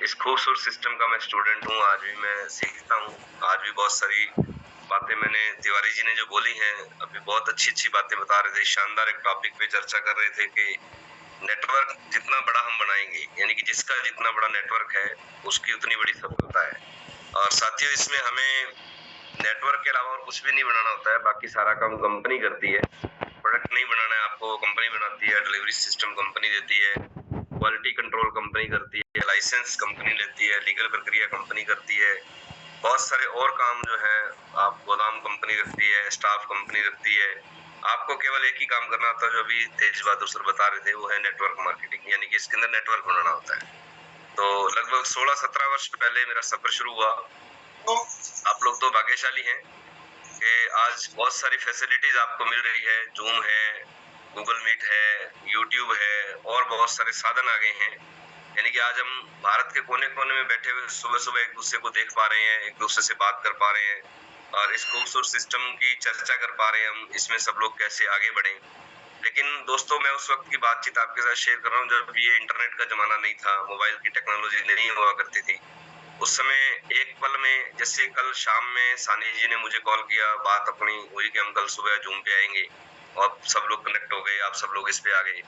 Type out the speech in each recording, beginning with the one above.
इस खूबसूरत सिस्टम का मैं स्टूडेंट हूँ। आज भी मैं सीखता हूँ। आज भी बहुत सारी बातें मैंने तिवारी जी ने जो बोली हैं, अभी बहुत अच्छी बातें बता रहे थे। शानदार एक टॉपिक पे चर्चा कर रहे थे कि नेटवर्क जितना बड़ा हम बनाएंगे, यानी कि जिसका जितना बड़ा नेटवर्क है उसकी उतनी बड़ी सफलता है। और साथियों, इसमें हमें नेटवर्क के अलावा और कुछ भी नहीं बनाना होता है, बाकी सारा काम कंपनी करती है। प्रोडक्ट नहीं बनाना है आपको, कंपनी बनाती है। डिलीवरी सिस्टम कंपनी देती है, क्वालिटी कंट्रोल कंपनी करती है, लाइसेंस कंपनी लेती है, लीगल प्रक्रिया कंपनी करती है, बहुत सारे और काम जो है आप गोदाम कंपनी रखती है, स्टाफ कंपनी रखती है। आपको केवल एक ही काम करना होता है, जो अभी तेज बहादुर सर बता रहे थे, वो है नेटवर्क मार्केटिंग, यानी कि इसके अंदर नेटवर्क बनाना होता है। तो लगभग 16-17 वर्ष पहले मेरा सफर शुरू हुआ। तो आप लोग तो भाग्यशाली हैं कि आज बहुत सारी फैसिलिटीज आपको मिल रही है। जूम है, गूगल मीट है, यूट्यूब है, और बहुत सारे साधन आ गए हैं। यानी कि आज हम भारत के कोने कोने में बैठे हुए सुबह सुबह एक दूसरे को देख पा रहे हैं, एक दूसरे से बात कर पा रहे हैं, और इस खूबसूरत सिस्टम की चर्चा कर पा रहे हैं हम, इसमें सब लोग कैसे आगे बढ़े। लेकिन दोस्तों, मैं उस वक्त की बातचीत आपके साथ शेयर कर रहा हूँ जब ये इंटरनेट का जमाना नहीं था, मोबाइल की टेक्नोलॉजी नहीं हुआ करती थी। उस समय एक पल में, जैसे कल शाम में सानी जी ने मुझे कॉल किया, बात अपनी हुई कि हम कल सुबह जूम पे आएंगे, और सब लोग कनेक्ट हो गए, आप सब लोग इस पे आ गए।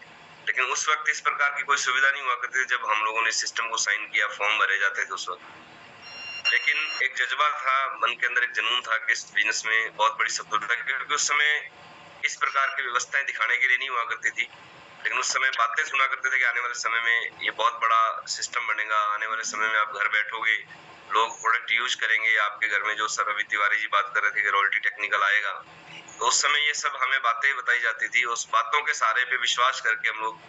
लेकिन उस वक्त इस प्रकार की कोई सुविधा नहीं हुआ करती थी। जब हम लोगों ने सिस्टम को साइन किया, फॉर्म भरे जाते थे उस वक्त। लेकिन एक जज्बा था, मन के अंदर एक जुनून था कि इस बिजनेस में बहुत बड़ी सफलता, क्योंकि उस समय इस प्रकार की व्यवस्थाएं दिखाने के लिए नहीं हुआ करती थी। लेकिन उस समय बातें सुना करते थे कि आने वाले समय में ये बहुत बड़ा सिस्टम बनेगा, आने वाले समय में आप घर बैठोगे, लोग प्रोडक्ट यूज करेंगे आपके घर में। जो सर अभी तिवारी जी बात कर रहे थे कि रॉयल्टी टेक्निकल आएगा, तो उस समय ये सब हमें बातें बताई जाती थी। उस बातों के सहारे पे विश्वास करके हम लोग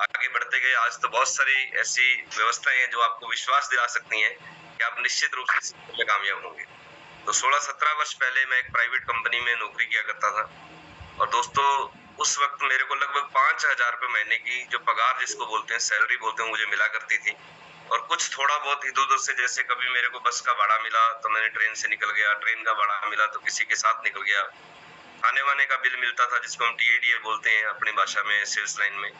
आगे बढ़ते गए। आज तो बहुत सारी ऐसी व्यवस्थाएं हैं जो आपको विश्वास दिला सकती हैं कि आप निश्चित रूप से इसमें कामयाब होंगे। तो 16-17 वर्ष पहले मैं एक प्राइवेट कंपनी में नौकरी किया करता था, और दोस्तों उस वक्त मेरे को लगभग 5,000 रुपए महीने की, जो पगार जिसको बोलते हैं, सैलरी बोलते हैं, मुझे मिला करती थी। और कुछ थोड़ा बहुत इधर उधर से, जैसे कभी मेरे को बस का भाड़ा मिला तो मैंने ट्रेन से निकल गया, ट्रेन का भाड़ा मिला तो किसी के साथ निकल गया, खाने वाने का बिल मिलता था जिसको हम टीएडीए बोलते हैं अपनी भाषा में, सेल्स लाइन में,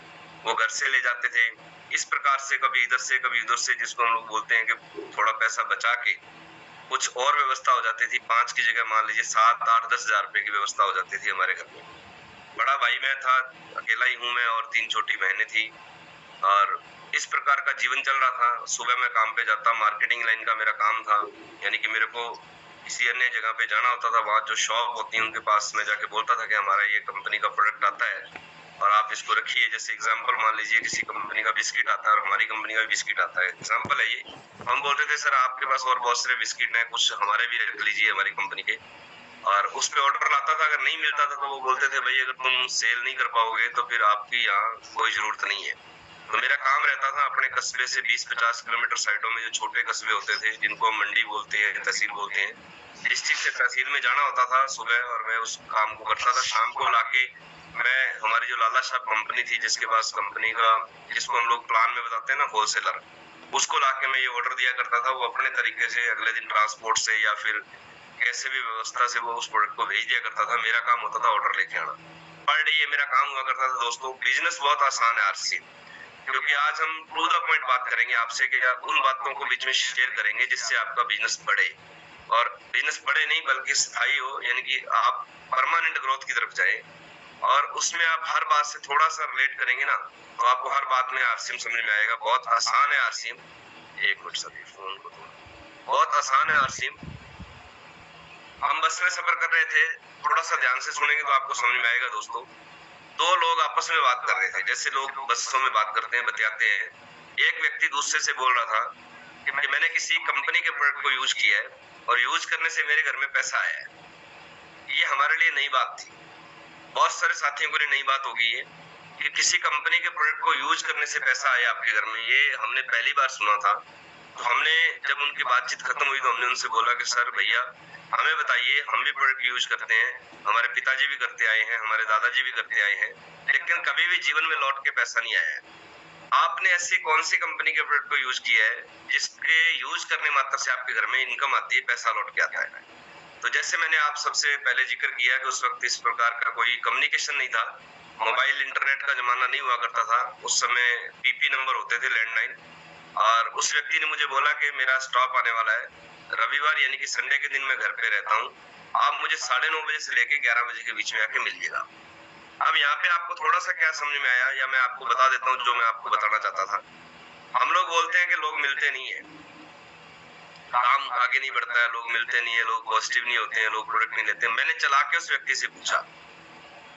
वो घर से ले जाते थे। इस प्रकार से कभी इधर से कभी उधर से, जिसको हम लोग बोलते हैं कि थोड़ा पैसा बचा के कुछ और व्यवस्था हो जाती थी। 5 की जगह मान लीजिए 7, 8, 10,000 रुपए की व्यवस्था हो जाती थी हमारे घर में। बड़ा भाई मैं था, अकेला ही हूँ मैं, और 3 छोटी बहनें थी, और इस प्रकार का जीवन चल रहा था। सुबह मैं काम पे जाता, मार्केटिंग लाइन का मेरा काम था, यानी कि मेरे को किसी अन्य जगह पे जाना होता था। वहाँ जो शॉप होती है उनके पास मैं जाके बोलता था कि हमारा ये कंपनी का प्रोडक्ट आता है और आप इसको रखिए। जैसे एग्जांपल मान लीजिए किसी कंपनी का बिस्किट आता है और हमारी कंपनी का बिस्किट आता है, एग्जांपल है ये। हम बोलते थे सर आपके पास और बहुत सारे बिस्किट हैं, कुछ हमारे भी रख लीजिए हमारी कंपनी के। और उस पे ऑर्डर लाता था, अगर नहीं मिलता था तो वो बोलते थे भाई अगर तुम सेल नहीं कर पाओगे तो फिर आपकी यहाँ कोई जरूरत नहीं है। तो मेरा काम रहता था अपने कस्बे से 20-50 किलोमीटर साइडों में जो छोटे कस्बे होते थे, जिनको हम मंडी बोलते हैं, तहसील बोलते हैं, डिस्ट्रिक्ट से तहसील में जाना होता था सुबह, और मैं उस काम को करता था। शाम को लाके मैं, हमारी जो लाला साहब कंपनी थी जिसके पास कंपनी का, जिसको हम लोग प्लान में बताते हैं ना, होलसेलर, उसको लाके मैं ये ऑर्डर दिया करता था। वो अपने तरीके से अगले दिन ट्रांसपोर्ट से या फिर कैसे भी व्यवस्था से वो उस प्रोडक्ट को भेज दिया करता था। मेरा काम होता था ऑर्डर लेके आना। पर डे ये मेरा काम हुआ करता था। दोस्तों बिजनेस बहुत आसान है आरसी, क्योंकि आज हम टू द पॉइंट बात करेंगे आपसे कि आप उन बातों को बीच में शेयर करेंगे जिससे आपका बिजनेस बढ़े, और बिजनेस बढ़े नहीं बल्कि स्थायी हो, यानी कि आप परमानेंट ग्रोथ की तरफ जाए। और उसमें आप हर बात से थोड़ा सा रिलेट करेंगे ना, तो आपको हर बात में आरसीएम समझ में आएगा। बहुत आसान है आरसीएम। एक मिनट सर, फोन को बहुत आसान है आरसीएम। हम बस में सफर कर रहे थे, थोड़ा सा ध्यान से सुनेंगे तो आपको समझ में आएगा। दोस्तों, दो लोग आपस में बात कर रहे थे, जैसे लोग बसों में बात करते हैं, बतियाते हैं। एक व्यक्ति दूसरे से बोल रहा था कि मैंने किसी कंपनी के प्रोडक्ट को यूज किया है और यूज करने से मेरे घर में पैसा आया है। ये हमारे लिए नई बात थी, बहुत सारे साथियों के लिए नई बात होगी ये, कि किसी कंपनी के प्रोडक्ट को यूज करने से पैसा आया आपके घर में। ये हमने पहली बार सुना था। तो हमने, जब उनकी बातचीत खत्म हुई तो हमने उनसे बोला कि सर भैया हमें बताइए, हम भी प्रोडक्ट यूज करते हैं, हमारे पिताजी भी करते आए हैं, हमारे दादाजी भी करते आए हैं, लेकिन कभी भी जीवन में लौट के पैसा नहीं आया है। आपने ऐसी कौन सी कंपनी के प्रोडक्ट को यूज किया है जिसके यूज करने मात्र से आपके घर में इनकम आती है, पैसा लौट के आता है? तो जैसे मैंने आप सबसे पहले जिक्र किया कि उस वक्त इस प्रकार का कोई कम्युनिकेशन नहीं था, मोबाइल इंटरनेट का जमाना नहीं हुआ करता था। उस समय पीपी नंबर होते थे, लैंडलाइन, और उस व्यक्ति ने मुझे बोला कि मेरा स्टॉप आने वाला है, रविवार यानी कि संडे के दिन मैं घर पे रहता हूँ, आप मुझे 9:30 बजे से लेके 11 बजे के बीच में आके मिलिएगा। अब यहाँ पे आपको थोड़ा सा क्या समझ में आया, या मैं आपको बता देता हूँ जो मैं आपको बताना चाहता था। हम लोग बोलते हैं कि लोग मिलते नहीं है, काम आगे नहीं बढ़ता है, लोग मिलते नहीं है, लोग पॉजिटिव नहीं होते हैं, लोग प्रोडक्ट नहीं लेते हैं। मैंने चला के उस व्यक्ति से पूछा,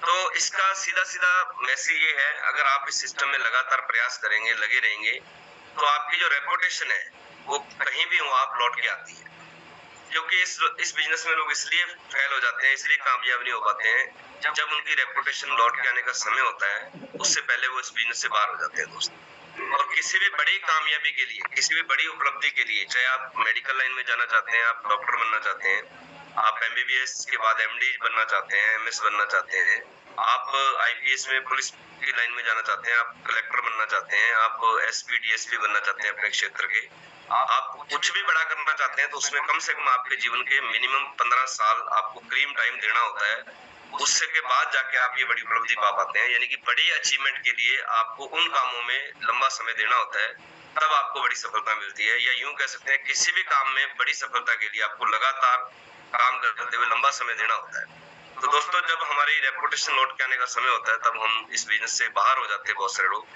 तो इसका सीधा सीधा मैसेज ये है, अगर आप इस सिस्टम में लगातार प्रयास करेंगे, लगे रहेंगे, तो आपकी जो रेपुटेशन है वो कहीं भी हो आप लौट के आती है। क्योंकि इस बिजनेस में लोग इसलिए फेल हो जाते हैं, इसलिए कामयाब नहीं हो पाते हैं, जब उनकी रेपुटेशन लौट के आने का समय होता है, उससे पहले वो इस बिजनेस से बाहर हो जाते हैं दोस्त। और किसी भी बड़ी कामयाबी के लिए, किसी भी बड़ी उपलब्धि के लिए, चाहे आप मेडिकल लाइन में जाना चाहते हैं, आप डॉक्टर बनना चाहते हैं, आप एमबीबीएस के बाद एमडी बनना चाहते हैं, एमएस बनना चाहते हैं, आप आईपीएस में पुलिस की लाइन में जाना चाहते हैं, आप कलेक्टर बनना चाहते हैं, आप एसपी डीएसपी बनना चाहते हैं अपने क्षेत्र के, आप कुछ भी बड़ा करना चाहते हैं, तो उसमें कम से कम आपके जीवन के मिनिमम 15 साल आपको क्रीम टाइम देना होता है। उससे के बाद जाके आप ये बड़ी उपलब्धि पा पाते हैं। यानी कि बड़ी अचीवमेंट के लिए आपको उन कामों में लंबा समय देना होता है, तब आपको बड़ी सफलता मिलती है। या यूं कह सकते हैं, किसी भी काम में बड़ी सफलता के लिए आपको लगातार काम करते हुए लंबा समय देना होता है। तो दोस्तों, जब हमारी रेपुटेशन लौट के आने का समय होता है, तब हम इस बिजनेस से बाहर हो जाते हैं बहुत सारे लोग।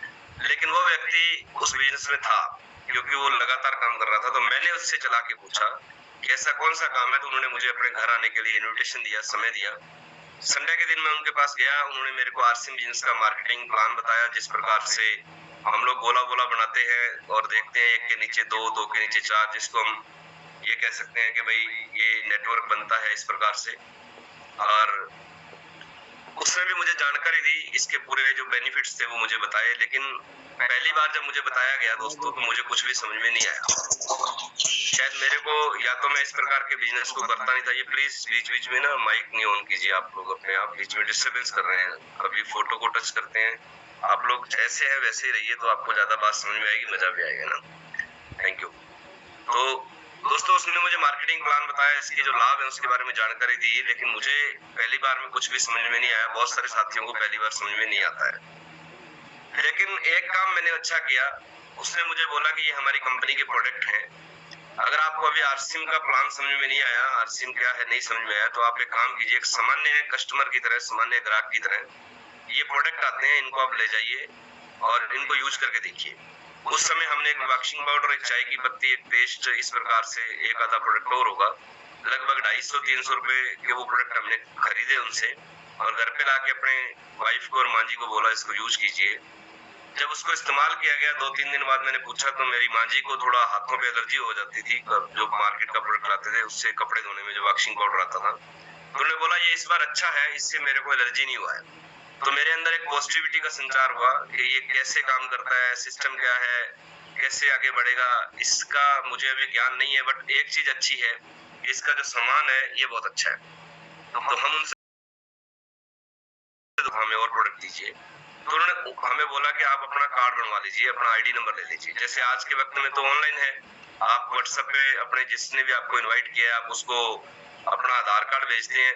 लेकिन वो व्यक्ति उस बिजनेस में था, क्योंकि वो लगातार काम कर रहा था। तो मैंने उससे चला के पूछा कि ऐसा कौन सा काम है, तो उन्होंने मुझे अपने घर आने के लिए इन्विटेशन दिया, समय दिया। संडे के दिन मैं उनके पास गया, उन्होंने मेरे को आरसीएम बिजनेस का मार्केटिंग प्लान बताया, जिस प्रकार से हम लोग गोला गोला बनाते हैं और देखते हैं, एक के नीचे दो, दो के नीचे चार, जिसको हम ये कह सकते हैं कि भाई ये नेटवर्क बनता है इस प्रकार से। और उसने भी मुझे जानकारी दी, इसके पूरे जो बेनिफिट्स थे वो मुझे बताए। लेकिन पहली बार जब मुझे बताया गया दोस्तों, तो मुझे कुछ भी समझ में नहीं आया। शायद मेरे को, या तो मैं इस प्रकार के बिजनेस को करता नहीं था। ये प्लीज बीच बीच में ना माइक नहीं ऑन कीजिए, आप लोग अपने आप बीच में डिस्टर्बेंस कर रहे हैं। अभी फोटो को टच करते हैं, आप लोग जैसे है वैसे ही रहिए, तो आपको ज्यादा बात समझ में आएगी, मजा भी आएगा ना। Thank you. तो दोस्तों, उसने मुझे मार्केटिंग प्लान बताया, इसके जो लाभ है उसके बारे में जानकारी दी। लेकिन मुझे पहली बार में कुछ भी समझ में नहीं आया, बहुत सारे साथियों को पहली बार समझ में नहीं आता है। लेकिन एक काम मैंने अच्छा किया, उसने मुझे बोला कि ये हमारी कंपनी के प्रोडक्ट हैं, अगर आपको अभी आरसीएम का प्लान समझ में नहीं आया, आरसीएम क्या है नहीं समझ में आया, तो आप एक काम कीजिए, एक सामान्य कस्टमर की तरह, सामान्य ग्राहक की तरह ये प्रोडक्ट आते हैं, इनको आप ले जाइए और इनको यूज करके देखिए। उस समय हमने एक वॉशिंग पाउडर, एक चाय की पत्ती, एक पेस्ट, इस प्रकार से एक आधा प्रोडक्ट और होगा, लगभग 250-300 रुपए के वो प्रोडक्ट हमने खरीदे उनसे, और घर पे लाके अपने वाइफ को और माँ जी को बोला इसको यूज कीजिए। जब उसको इस्तेमाल किया गया, 2-3 दिन बाद मैंने पूछा, तो मेरी माँ जी को थोड़ा हाथों पे एलर्जी हो जाती थी, जो मार्केट का प्रोडक्ट लाते थे उससे, कपड़े धोने में जो वॉशिंग पाउडर आता था। तो उन्होंने बोला ये इस बार अच्छा है, इससे मेरे को एलर्जी नहीं हुआ है। तो मेरे अंदर एक पॉजिटिविटी का संचार हुआ कि ये कैसे काम करता है, सिस्टम क्या है, कैसे आगे बढ़ेगा, इसका मुझे अभी ज्ञान नहीं है। बट एक चीज अच्छी है, इसका जो सामान है ये बहुत अच्छा है। तो हम उनसे, हमें और प्रोडक्ट दीजिए। तो उन्होंने हमें बोला कि आप अपना कार्ड बनवा लीजिए, अपना आईडी नंबर ले लीजिए। जैसे आज के वक्त में तो ऑनलाइन है, आप व्हाट्सएप पे अपने जिसने भी आपको इनवाइट किया है, आप उसको अपना आधार कार्ड भेजते हैं,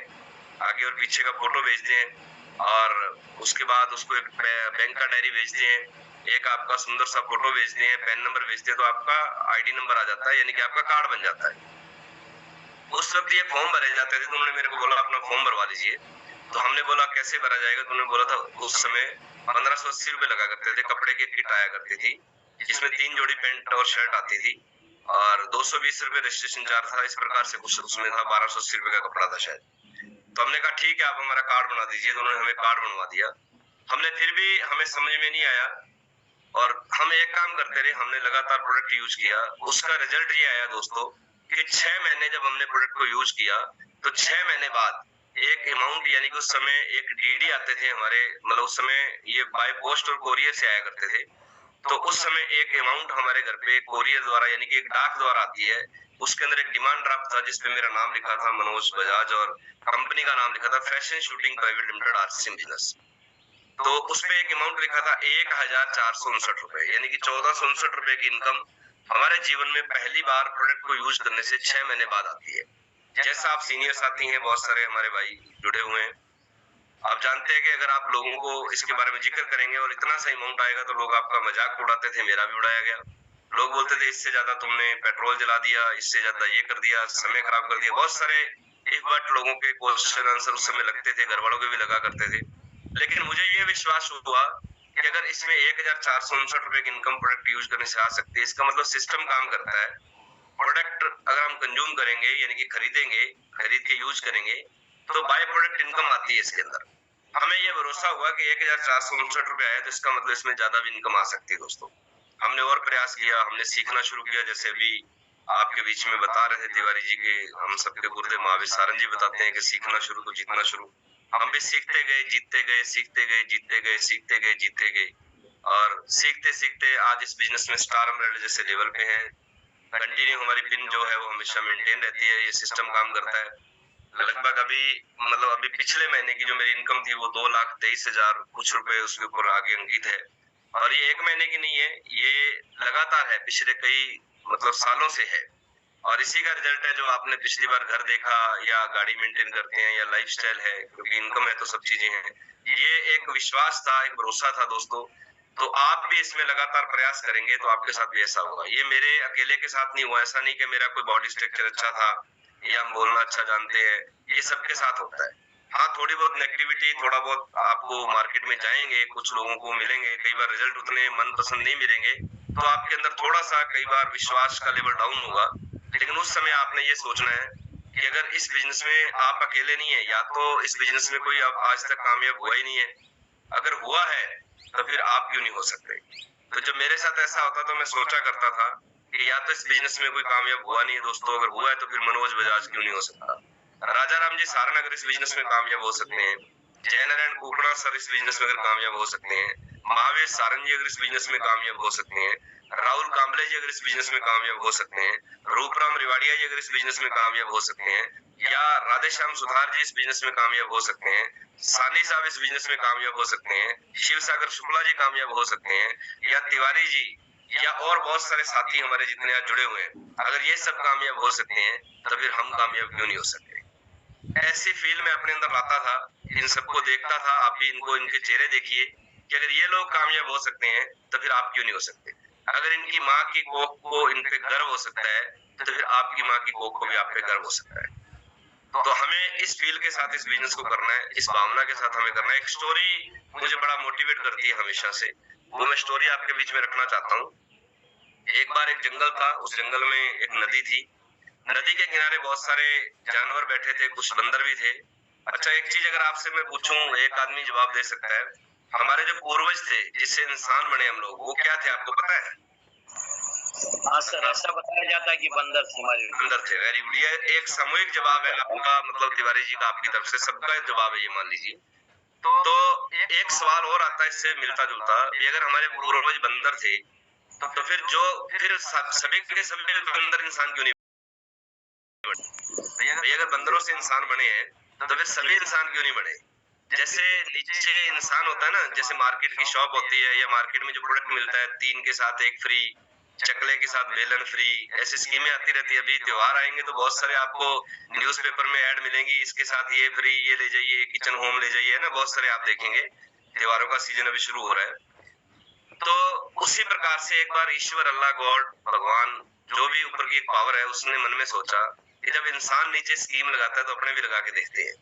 आगे और पीछे का फोटो भेजते हैं, और उसके बाद उसको एक बैंक का डायरी भेजते हैं, एक आपका सुंदर सा फोटो भेजते हैं, पैन नंबर भेजते हैं, तो आपका आईडी नंबर आ जाता है, यानी कि आपका कार्ड बन जाता है। उस वक्त ये फॉर्म भरे जाते थे, तो उन्होंने मेरे को बोला अपना फॉर्म भरवा लीजिए। तो हमने बोला कैसे भरा जाएगा, तो उन्होंने बोला था उस समय 1580 रुपए लगा करते थे, कपड़े की किट आया करती थी, जिसमें 3 जोड़ी पैंट और शर्ट आती थी, और 220 रुपए रजिस्ट्रेशन चार्ज था, इस प्रकार से कुछ उसमें था, 1280 रुपए का कपड़ा था शायद। तो हमने कहा ठीक है, आप हमारा कार्ड बना दीजिए। तो उन्होंने हमें कार्ड बनवा दिया। हमने फिर भी, हमें समझ में नहीं आया, और हम एक काम करते रहे, हमने लगातार प्रोडक्ट यूज किया। उसका रिजल्ट ये आया दोस्तों कि 6 महीने जब हमने प्रोडक्ट को यूज किया, तो 6 महीने बाद एक अमाउंट, यानी कि उस समय एक डीडी आते थे हमारे, मतलब उस समय ये बाय पोस्ट और कोरियर से आया करते थे। तो उस समय एक अमाउंट हमारे घर पे कोरियर द्वारा, यानी कि एक डाक द्वारा आती है। उसके अंदर एक डिमांड ड्राफ्ट था, जिसपे मेरा नाम लिखा था मनोज बजाज, और कंपनी का नाम लिखा था fashion shooting private limited RCM business. तो उसपे एक अमाउंट लिखा था 1469 रुपए, यानी कि 1469 रुपए की इनकम हमारे जीवन में पहली बार प्रोडक्ट को यूज करने से 6 महीने बाद आती है। जैसा आप सीनियर साथी हैं, बहुत सारे हमारे भाई जुड़े हुए हैं, आप जानते हैं कि अगर आप लोगों को इसके बारे में जिक्र करेंगे और इतना सा अमाउंट आएगा, तो लोग आपका मजाक उड़ाते थे, मेरा भी उड़ाया गया। लोग बोलते थे इससे ज्यादा तुमने पेट्रोल जला दिया, इससे ज्यादा ये कर दिया, समय खराब कर दिया, बहुत सारे इफ बट लोगों के क्वेश्चन आंसर उस समय लगते थे, घर वालों के भी लगा करते थे। लेकिन मुझे ये विश्वास हुआ कि अगर इसमें 1469 रुपए की इनकम प्रोडक्ट यूज करने से आ सकती है, इसका मतलब सिस्टम काम करता है। प्रोडक्ट अगर हम कंज्यूम करेंगे यानी कि खरीदेंगे, खरीद के यूज करेंगे, तो बाय प्रोडक्ट इनकम आती है इसके अंदर। हमें ये भरोसा हुआ कि 1469 रुपए आया तो इसका मतलब इसमें ज्यादा भी इनकम आ सकती है दोस्तों। हमने और प्रयास किया, हमने सीखना शुरू किया, जैसे अभी आपके बीच में बता रहे थे तिवारी जी के, हम सबके गुरुदेव महावीर सारंग जी बताते हैं कि सीखना शुरू तो जीतना शुरू। हम भी सीखते गए, जीतते गए, सीखते गए, जीतते गए, सीखते गए, जीतते गए, और सीखते सीखते आज इस बिजनेस में स्टार एमराल्ड जैसे लेवल पे हैं। कंटिन्यू हमारी पिन जो है वो हमेशा मेंटेन रहती है, ये सिस्टम काम करता है। लगभग अभी मतलब अभी पिछले महीने की जो मेरी इनकम थी वो 2,23,000 कुछ रुपए उसके ऊपर आगे अंकित है। और ये एक महीने की नहीं है, ये लगातार है, पिछले कई मतलब सालों से है। और इसी का रिजल्ट है जो आपने पिछली बार घर देखा, या गाड़ी मेंटेन करते हैं, या लाइफस्टाइल है, क्योंकि इनकम है तो सब चीजें हैं। ये एक विश्वास था, एक भरोसा था दोस्तों। तो आप भी इसमें लगातार प्रयास करेंगे तो आपके साथ भी ऐसा होगा। ये मेरे अकेले के साथ नहीं हुआ, ऐसा नहीं कि मेरा कोई बॉडी स्ट्रक्चर अच्छा था या हम बोलना अच्छा जानते हैं, ये सबके साथ होता है। हाँ, थोड़ी बहुत नेगेटिविटी, थोड़ा बहुत आपको मार्केट में जाएंगे, कुछ लोगों को मिलेंगे, कई बार रिजल्ट उतने मनपसंद नहीं मिलेंगे, तो आपके अंदर थोड़ा सा कई बार विश्वास का लेवल डाउन होगा। लेकिन उस समय आपने ये सोचना है कि अगर इस बिजनेस में आप अकेले नहीं है, या तो इस बिजनेस में कोई आज तक कामयाब हुआ ही नहीं है, अगर हुआ है तो फिर आप क्यों नहीं हो सकते। तो जब मेरे साथ ऐसा होता तो मैं सोचा करता था कि या तो इस बिजनेस में कोई कामयाब हुआ नहीं है दोस्तों, अगर हुआ है तो फिर मनोज बजाज क्यों नहीं हो सकता। राजा राम जी सारन अगर इस बिजनेस में कामयाब हो सकते हैं, जयनारायण कुकड़ा सर इस बिजनेस में अगर कामयाब हो सकते हैं, महावीर सारंग जी अगर इस बिजनेस में कामयाब हो सकते हैं, राहुल कांबले जी अगर इस बिजनेस में कामयाब हो सकते हैं, रूपराम रिवाड़िया जी अगर इस बिजनेस में कामयाब हो सकते हैं, या राधेश्याम सुधार जी इस बिजनेस में कामयाब हो सकते हैं, सानी साहब इस बिजनेस में कामयाब हो सकते हैं, शिव सागर शुक्ला जी कामयाब हो सकते हैं, या तिवारी जी, या और बहुत सारे साथी हमारे जितने आज जुड़े हुए हैं, अगर ये सब कामयाब हो सकते हैं तो फिर हम कामयाब क्यों नहीं हो सकते। ऐसी फील मैं अपने अंदर लाता था, इन सबको देखता था। आप भी इनको, इनके चेहरे देखिए कि अगर ये लोग कामयाब हो सकते हैं तो फिर आप क्यों नहीं हो सकते। अगर इनकी माँ की कोख को इन पे गर्व हो सकता है तो फिर आपकी माँ की कोख को भी आप पे गर्व हो सकता है। तो हमें इस फील के साथ इस बिजनेस को करना है, इस भावना के साथ हमें करना है। एक स्टोरी मुझे बड़ा मोटिवेट करती है हमेशा से, वो मैं स्टोरी आपके बीच में रखना चाहता हूँ। एक बार एक जंगल था, उस जंगल में एक नदी थी। नदी के किनारे बहुत सारे जानवर बैठे थे, कुछ बंदर भी थे। अच्छा, एक चीज अगर आपसे मैं पूछूं, एक आदमी जवाब दे सकता है। हमारे जो पूर्वज थे जिससे इंसान बने हम लोग, वो क्या थे आपको पता है। हाँ सर, ऐसा बताया जाता है कि बंदर थे हमारे। बंदर थे, वेरी गुड। ये एक सामूहिक जवाब है आपका, मतलब तिवारी जी का आपकी तरफ से सबका जवाब है ये, मान लीजिए। तो एक सवाल और आता है इससे मिलता जुलता, अगर हमारे पूर्वज बंदर थे तो फिर सभी के सभी बंदर इंसान क्यों नहीं बने। अगर बंदरों से इंसान बने हैं तो फिर सभी इंसान क्यों नहीं बने। जैसे नीचे इंसान होता है ना, जैसे मार्केट की शॉप होती है, या मार्केट में जो प्रोडक्ट मिलता है, 3 के साथ 1 फ्री, चकले के साथ बेलन फ्री, ऐसी स्कीमें आती रहती है। अभी त्योहार आएंगे तो बहुत सारे आपको न्यूज़पेपर में ऐड मिलेंगी, इसके साथ ये फ्री, ये ले जाइए, किचन होम ले जाइए, है ना, बहुत सारे आप देखेंगे। त्योहारों का सीजन अभी शुरू हो रहा है। तो उसी प्रकार से एक बार ईश्वर, अल्लाह, गॉड, भगवान, जो भी ऊपर की पावर है, उसने मन में सोचा कि जब इंसान नीचे स्कीम लगाता है तो अपने भी लगा के देखते हैं।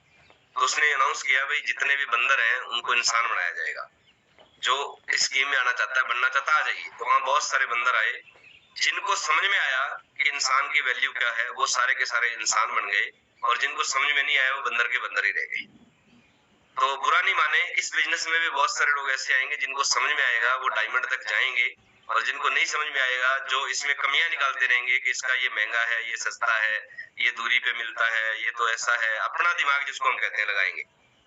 तो उसने अनाउंस किया, भाई जितने भी बंदर हैं उनको इंसान बनाया जाएगा। जो इस स्कीम में आना चाहता है, बनना चाहता, आ जाइए। तो वहां बहुत सारे बंदर आए, जिनको समझ में आया कि इंसान की वैल्यू क्या है, वो सारे के सारे इंसान बन गए, और जिनको समझ में नहीं आया वो बंदर के बंदर ही रह गए। तो बुरा नहीं माने, इस बिजनेस में भी बहुत सारे लोग ऐसे आएंगे जिनको समझ में आएगा वो डायमंड तक जाएंगे, और जिनको नहीं समझ में आएगा, जो इसमें कमियां निकालते रहेंगे कि इसका ये महंगा है, ये सस्ता है, ये दूरी पे मिलता है, ये तो ऐसा है, अपना दिमाग जिसको हम कहते हैं लगाएंगे,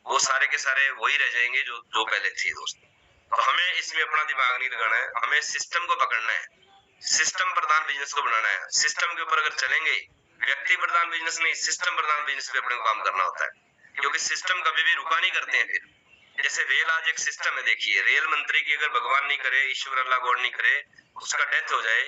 वो सारे के सारे वही रह जाएंगे जो जो पहले थे दोस्त। तो हमें इसमें अपना दिमाग नहीं लगाना है, हमें सिस्टम को पकड़ना है, सिस्टम प्रधान बिजनेस को बनाना है। सिस्टम के ऊपर अगर चलेंगे, व्यक्ति प्रधान बिजनेस नहीं, सिस्टम प्रधान बिजनेस पे अपने को काम करना होता है, क्योंकि सिस्टम कभी भी रुका नहीं करते हैं। फिर जैसे रेल आज एक सिस्टम है, देखिए रेल मंत्री की अगर भगवान नहीं करे, ईश्वर अल्लाह गॉड नहीं करे, उसका डेथ हो जाए,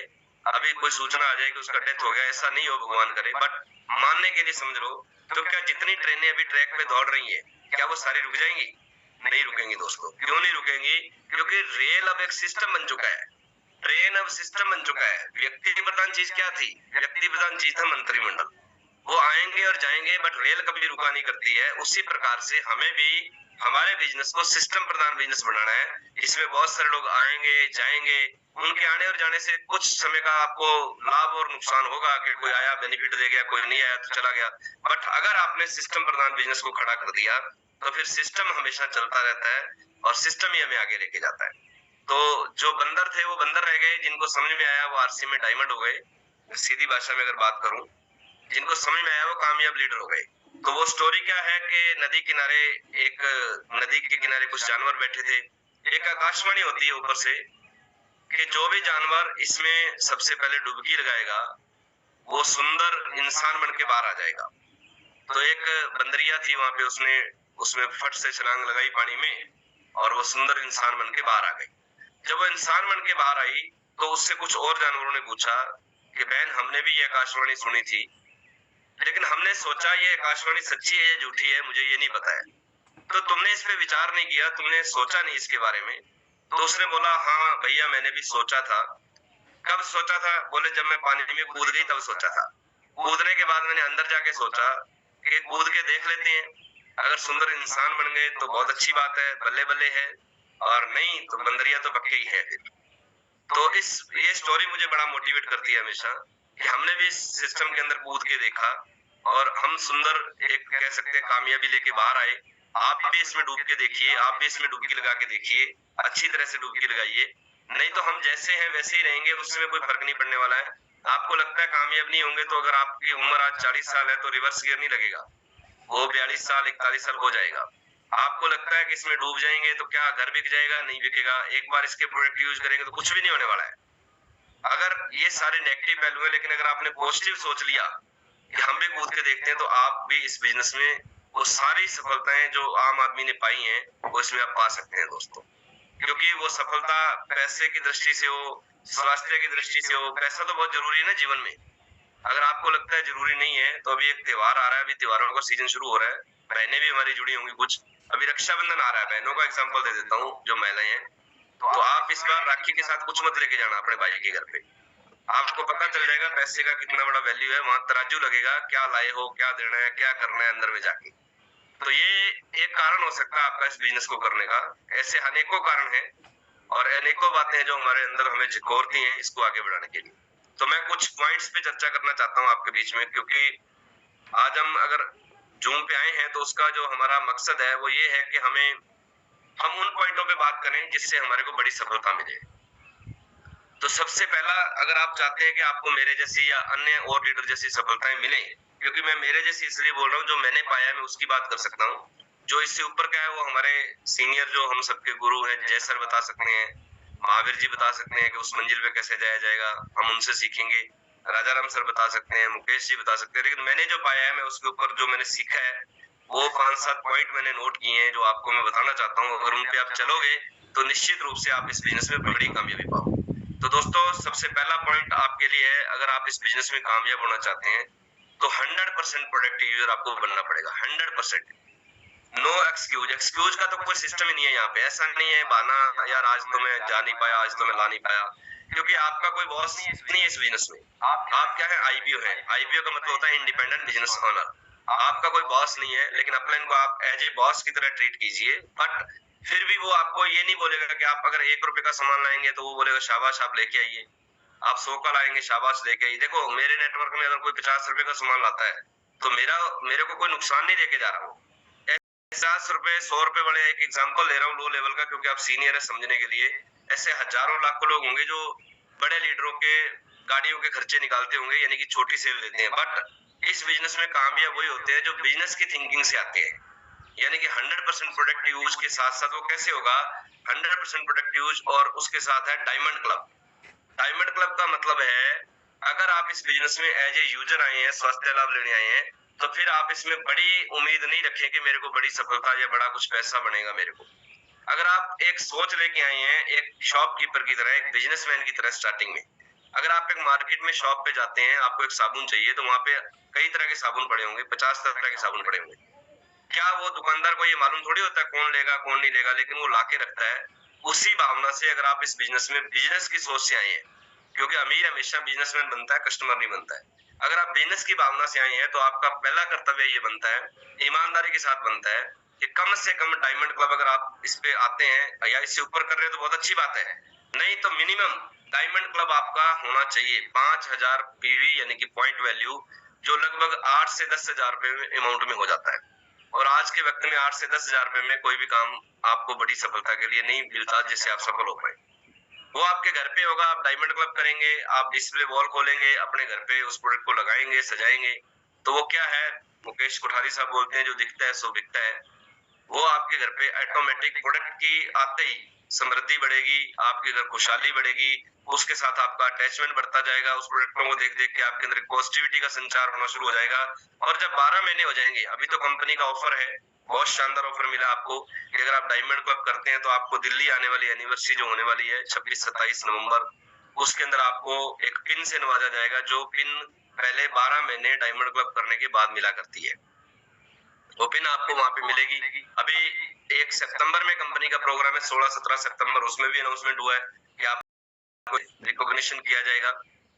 अभी कोई सूचना आ जाए कि उसका डेथ हो गया, ऐसा नहीं हो, भगवान करे, बट मानने के लिए समझ लो, तो क्या जितनी ट्रेनें अभी ट्रैक पे दौड़ रही है, क्या वो सारी रुक जाएंगी। नहीं रुकेंगी दोस्तों। क्यों नहीं रुकेंगी, क्योंकि रेल अब एक सिस्टम बन चुका है। ट्रेन अब सिस्टम बन चुका है। व्यक्ति प्रधान चीज क्या थी? व्यक्ति प्रधान चीज था मंत्रिमंडल। वो आएंगे और जाएंगे, बट रेल कभी रुका नहीं करती है। उसी प्रकार से हमें भी हमारे बिजनेस को सिस्टम प्रधान बिजनेस बनाना है। इसमें बहुत सारे लोग आएंगे जाएंगे, उनके आने और जाने से कुछ समय का आपको लाभ और नुकसान होगा कि कोई आया बेनिफिट दे गया, कोई नहीं आया तो चला गया। बट अगर आपने सिस्टम प्रधान बिजनेस को खड़ा कर दिया तो फिर सिस्टम हमेशा चलता रहता है और सिस्टम ही हमें आगे लेके जाता है। तो जो बंदर थे वो बंदर रह गए, जिनको समझ में आया वो आरसी में डायमंड हो गए। सीधी भाषा में अगर बात करूं, जिनको समझ में आया वो कामयाब लीडर हो गए। तो वो स्टोरी क्या है कि नदी किनारे, एक नदी के किनारे कुछ जानवर बैठे थे। एक आकाशवाणी होती है ऊपर से कि जो भी जानवर इसमें सबसे पहले डुबकी लगाएगा वो सुंदर इंसान बन के बाहर आ जाएगा। तो एक बंदरिया थी वहां पे, उसने उसमें फट से छलांग लगाई पानी में और वो सुंदर इंसान बन के बाहर आ गई। जब वो इंसान बन के बाहर आई तो उससे कुछ और जानवरों ने पूछा कि बहन, हमने भी ये आकाशवाणी सुनी थी, लेकिन हमने सोचा ये आकाशवाणी सच्ची है या झूठी है मुझे ये नहीं पता है, तो तुमने इस पे विचार नहीं किया, तुमने सोचा नहीं इसके बारे में? तो उसने बोला, हाँ भैया मैंने भी सोचा था। कब सोचा था? बोले जब मैं पानी में कूद गई तब सोचा था। कूदने के बाद मैंने अंदर जाके सोचा कि कूद के देख लेते हैं, अगर सुंदर इंसान बन गए तो बहुत अच्छी बात है, बल्ले बल्ले है, और नहीं तो बंदरिया तो पक्के ही है फिर। तो ये स्टोरी मुझे बड़ा मोटिवेट करती है हमेशा कि हमने भी इस सिस्टम के अंदर कूद के देखा और हम सुंदर एक कह सकते हैं कामयाबी लेके बाहर आए। आप भी इसमें डूब के देखिए, आप भी इसमें डुबकी लगा के देखिए, अच्छी तरह से डुबकी लगाइए, नहीं तो हम जैसे हैं वैसे ही रहेंगे, उसमें कोई फर्क नहीं पड़ने वाला है। आपको लगता है कामयाब नहीं होंगे, तो अगर आपकी उम्र आज 40 साल है तो रिवर्स गियर नहीं लगेगा, वो 42 साल 41 साल हो जाएगा। आपको लगता है कि इसमें डूब जाएंगे तो क्या घर बिक जाएगा? नहीं बिकेगा। एक बार इसके प्रोडक्ट यूज करेंगे तो कुछ भी नहीं होने वाला है। अगर ये सारे नेगेटिव पहलू है, लेकिन अगर आपने पॉजिटिव सोच लिया कि हम भी कूद के देखते हैं, तो आप भी इस बिजनेस में वो सारी सफलताएं जो आम आदमी ने पाई हैं वो इसमें आप पा सकते हैं दोस्तों। क्योंकि वो सफलता पैसे की दृष्टि से हो, स्वास्थ्य की दृष्टि से हो, पैसा तो बहुत जरूरी है ना जीवन में। अगर आपको लगता है जरूरी नहीं है तो अभी एक त्योहार आ रहा है, अभी त्योहारों का सीजन शुरू हो रहा है, बहनें भी हमारी जुड़ी होंगी कुछ। अभी रक्षाबंधन आ रहा है, बहनों का एग्जांपल दे देता हूँ जो महिलाएं हैं। तो आप इस बार राखी के साथ कुछ मत लेके जाना अपने भाई के घर पे। आपको पता चल जाएगा पैसे का कितना बड़ा वैल्यू है, वहां तराजू लगेगा, क्या लाए हो, क्या देना है, क्या करना है अंदर में जाके। तो ये एक कारण हो सकता है आपका इस बिजनेस को करने का। ऐसे अनेकों कारण है और अनेकों बातें हैं जो हमारे अंदर हमें झकोरती हैं इसको आगे बढ़ाने के लिए। तो मैं कुछ पॉइंट्स पे चर्चा करना चाहता हूँ आपके बीच में, क्योंकि आज हम अगर जूम पे आए हैं तो उसका जो हमारा मकसद है वो ये है कि हम उन पॉइंटों पे बात करें जिससे हमारे को बड़ी सफलता मिले। तो सबसे पहला, अगर आप चाहते हैं कि आपको मेरे जैसी या अन्य और लीडर जैसी सफलताएं मिले, क्योंकि मैं मेरे जैसी इसलिए बोल रहा हूँ, जो मैंने पाया है मैं उसकी बात कर सकता हूँ। जो इससे ऊपर का है वो हमारे सीनियर जो हम सबके गुरु हैं, जय सर बता सकते हैं, महावीर जी बता सकते हैं कि उस मंजिल पे कैसे जाया जाएगा, हम उनसे सीखेंगे। राजा राम सर बता सकते हैं, मुकेश जी बता सकते हैं, लेकिन मैंने जो पाया है मैं उसके ऊपर जो मैंने सीखा है वो 5-7 पॉइंट मैंने नोट किए हैं जो आपको मैं बताना चाहता हूँ। अगर उन पे आप चलोगे तो निश्चित रूप से आप इस बिजनेस में बड़ी कामयाबी पाओगे। तो दोस्तों सबसे पहला पॉइंट आपके लिए है, अगर आप इस बिजनेस में कामयाब होना चाहते हैं तो 100% प्रोडक्ट यूजर आपको बनना पड़ेगा। 100%, नो एक्सक्यूज। एक्सक्यूज का तो कोई सिस्टम ही नहीं है यहाँ पे। ऐसा नहीं है बहाना, यार आज तो मैं जा नहीं पाया, आज तो मैं ला नहीं पाया, क्योंकि आपका कोई बॉस नहीं है इस बिजनेस में। आप क्या है? आईबीओ है। आईबीओ का मतलब होता है इंडिपेंडेंट बिजनेस ओनर। आपका कोई बॉस नहीं है, लेकिन अपने को आप एज ए बॉस की तरह ट्रीट कीजिए। बट फिर भी वो आपको ये नहीं बोलेगा कि आप अगर 1 रुपए का सामान लाएंगे तो वो बोलेगा शाबाश आप लेके आइए, आप 100 का लाएंगे शाबाश लेके आइए। देखो मेरे नेटवर्क में अगर कोई 50 रुपए का सामान लाता है तो मेरे को कोई नुकसान नहीं लेके जा रहा हूँ। 50 रुपए 100 रुपए वाले एक एग्जांपल ले रहा हूँ लो लेवल का, क्योंकि आप सीनियर है समझने के लिए। ऐसे हजारों लाखों लोग होंगे जो बड़े लीडरों के गाड़ियों के खर्चे निकालते होंगे, यानी कि छोटी सेल लेते हैं। बट इस बिजनेस में कामयाब वही होते हैं जो बिजनेस की थिंकिंग से आते हैं, यानी कि 100% प्रोडक्ट यूज के साथ साथ वो कैसे होगा? 100% प्रोडक्ट यूज और उसके साथ है डायमंड क्लब। डायमंड क्लब का मतलब है, अगर आप इस बिजनेस में एज ए यूजर आए हैं, स्वास्थ्य लाभ लेने आए हैं, तो फिर आप इसमें बड़ी उम्मीद नहीं रखें कि मेरे को बड़ी सफलता या बड़ा कुछ पैसा बनेगा मेरे को। अगर आप एक सोच लेके आए हैं एक शॉपकीपर की तरह, एक बिजनेसमैन की तरह स्टार्टिंग में, अगर आप एक मार्केट में शॉप पे जाते हैं, आपको एक साबुन चाहिए, तो वहां पे कई तरह के साबुन पड़े होंगे, 50 तरह के साबुन पड़े होंगे। क्या वो दुकानदार को ये मालूम थोड़ी होता है कौन लेगा कौन नहीं लेगा, लेकिन वो लाके रखता है। उसी भावना से अगर आप इस बिजनेस में बिजनेस की सोच से आए हैं, क्योंकि अमीर हमेशा बिजनेसमैन बनता है, कस्टमर नहीं बनता है। अगर आप बिजनेस की भावना से आए हैं तो आपका पहला कर्तव्य ये बनता है, ईमानदारी के साथ बनता है कि कम से कम डायमंड क्लब अगर आप इस पे आते हैं या इससे ऊपर कर रहे हैं तो बहुत अच्छी बात है, नहीं तो मिनिमम डायमंड क्लब आपका होना चाहिए 5,000 पीवी यानी कि पॉइंट वैल्यू, जो लगभग 8 से 10,000 रुपए अमाउंट में हो जाता है। और आज के वक्त में 8 से 10,000 रुपए में कोई भी काम आपको बड़ी सफलता के लिए नहीं मिलता जिससे आप सफल हो पाए। वो आपके घर पे होगा, आप डायमंड क्लब करेंगे, आप डिस्प्ले वॉल खोलेंगे, अपने घर पे उस प्रोडक्ट को लगाएंगे, सजाएंगे, तो वो क्या है, मुकेश कोठारी साहब बोलते हैं जो दिखता है सो बिकता है। वो आपके घर पे ऑटोमेटिक प्रोडक्ट की आते ही समृद्धि बढ़ेगी, आपके घर खुशहाली बढ़ेगी, उसके साथ आपका अटैचमेंट बढ़ता जाएगा, उस प्रोडक्टों को देख देख के आपके अंदर पॉजिटिविटी का संचार होना शुरू हो जाएगा। और जब 12 महीने हो जाएंगे, अभी तो कंपनी का ऑफर है, बहुत शानदार ऑफर मिला आपको कि अगर आप डायमंड क्लब करते हैं तो आपको दिल्ली आने वाली एनिवर्सरी जो होने वाली है 26-27 नवंबर, उसके अंदर आपको एक पिन से नवाजा जाएगा, जो पिन पहले 12 महीने डायमंड क्लब करने के बाद मिला करती है। वो पिन आपको वहां पे मिलेगी। अभी 1 सितंबर में कंपनी का प्रोग्राम है, 16-17 सितंबर, उसमें भी अनाउंसमेंट हुआ है कि आपको रिकॉग्निशन किया जाएगा।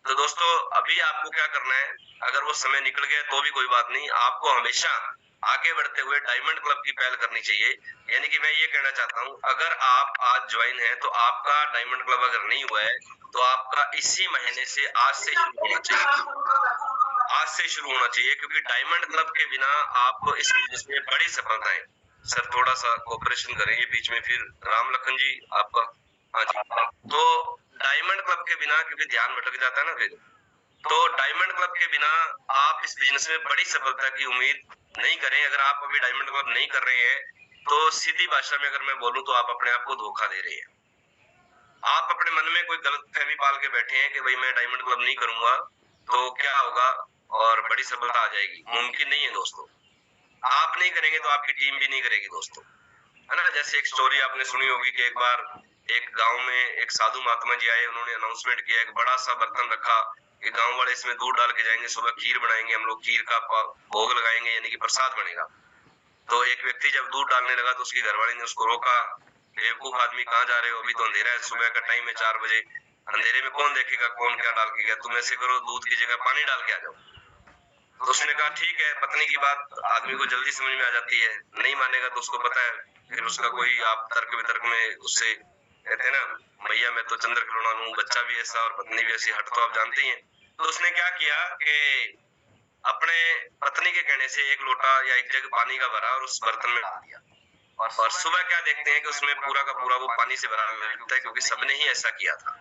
तो दोस्तों अभी आपको क्या करना है, अगर वो समय निकल गया तो भी कोई बात नहीं, आपको हमेशा आगे बढ़ते हुए डायमंड क्लब की पहल करनी चाहिए। यानी कि मैं ये कहना चाहता हूँ, अगर आप आज ज्वाइन है तो आपका डायमंड क्लब अगर नहीं हुआ है तो आपका इसी महीने से आज से शुरू होना चाहिए, आज से शुरू होना चाहिए, क्योंकि डायमंड क्लब के बिना आप इस बिजनेस में बड़ी सफलताएं। सर थोड़ा सा कोऑपरेशन करेंगे बीच में, फिर राम लखन जी आपका। हाँ जी, तो डायमंड क्लब के बिना, क्योंकि ध्यान भटक जाता है ना फिर, तो डायमंड क्लब के बिना आप इस बिजनेस में बड़ी सफलता की उम्मीद नहीं करें। अगर आप अभी डायमंड क्लब नहीं कर रहे हैं तो सीधी भाषा में अगर मैं बोलूं तो आप अपने आप को धोखा दे रहे हैं। आप अपने मन में कोई गलत फहमी पाल के बैठे हैं कि भाई मैं डायमंड क्लब नहीं करूंगा तो क्या होगा और बड़ी सफलता आ जाएगी। मुमकिन नहीं है दोस्तों, आप नहीं करेंगे तो आपकी टीम भी नहीं करेगी दोस्तों, है ना। जैसे एक स्टोरी आपने सुनी होगी कि एक बार एक गांव में एक साधु महात्मा जी आए, उन्होंने अनाउंसमेंट किया, एक बड़ा सा बर्तन रखा कि गांव वाले इसमें दूध डाल के जाएंगे, सुबह खीर बनाएंगे, हम लोग खीर का भोग लगाएंगे यानी कि प्रसाद बनेगा। तो एक व्यक्ति जब दूध डालने लगा तो उसकी घरवाली ने उसको रोका, बेवकूफ आदमी कहाँ जा रहे हो, अभी तो अंधेरा है, सुबह का टाइम है 4 बजे, अंधेरे में कौन देखेगा कौन क्या डाल के गया, तुम ऐसे करो दूध की जगह पानी डाल के आ जाओ। तो उसने कहा ठीक है, पत्नी की बात आदमी को जल्दी समझ में आ जाती है, नहीं मानेगा तो उसको पता है फिर उसका कोई आप तर्क वितर्क में उससे कहते हैं ना, भैया मैं तो चंद्र खिलौना हूँ, बच्चा भी ऐसा और पत्नी भी ऐसी, हट तो आप जानते ही हैं। तो उसने क्या किया कि अपने पत्नी के कहने से एक लोटा या एक जग पानी का भरा और उस बर्तन में डाल दिया, और सुबह क्या देखते हैं कि उसमें पूरा का पूरा वो पानी से भरा मिलता है, क्योंकि सबने ही ऐसा किया था।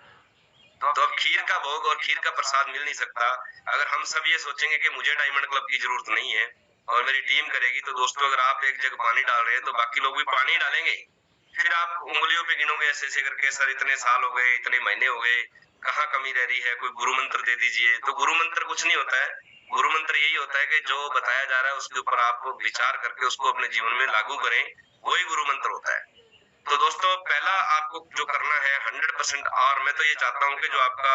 तो अब खीर का भोग और खीर का प्रसाद मिल नहीं सकता। अगर हम सब ये सोचेंगे कि मुझे डायमंड क्लब की जरूरत नहीं है और मेरी टीम करेगी, तो दोस्तों अगर आप एक जग पानी डाल रहे हैं तो बाकी लोग भी पानी डालेंगे। फिर आप उंगलियों पे गिनोगे ऐसे ऐसे करके, सर इतने साल हो गए, इतने महीने हो गए, कहाँ कमी रह रही है, कोई गुरु मंत्र दे दीजिए। तो गुरु मंत्र कुछ नहीं होता है, गुरु मंत्र यही होता है कि जो बताया जा रहा है उसके ऊपर आप विचार करके उसको अपने जीवन में लागू करें, वही गुरु मंत्र होता है। तो दोस्तों पहला आपको जो करना है 100%, और मैं तो ये चाहता हूँ कि जो आपका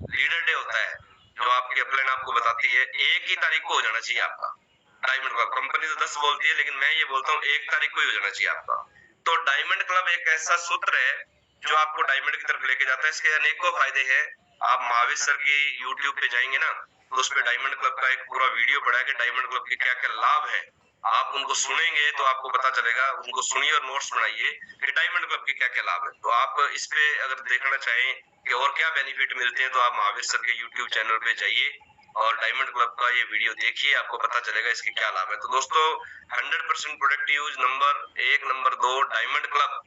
लीडर डे होता है, जो आपकी अपलाइन आपको बताती है, 1 ही तारीख को हो जाना चाहिए आपका डायमंड क्लब। कंपनी तो 10 बोलती है, लेकिन मैं ये बोलता हूँ 1 तारीख को ही हो जाना चाहिए आपका। तो डायमंड क्लब एक ऐसा सूत्र है जो आपको डायमंड की तरफ लेके जाता है। इसके अनेकों फायदे हैं। आप महावीर सर की यूट्यूब पे जाएंगे ना, तो उस पर डायमंड क्लब का एक पूरा वीडियो पड़ा है कि डायमंड क्लब के क्या क्या लाभ है। आप उनको सुनेंगे तो आपको पता चलेगा, उनको सुनिए और नोट्स बनाइए कि डायमंड क्लब के क्या क्या लाभ है। तो आप इस पे अगर देखना चाहें कि और क्या बेनिफिट मिलते हैं तो आप महावीर सर के यूट्यूब चैनल पे जाइए और डायमंड क्लब का ये वीडियो देखिए, आपको पता चलेगा इसके क्या लाभ है। तो दोस्तों 100% product use number 1, number 2 diamond club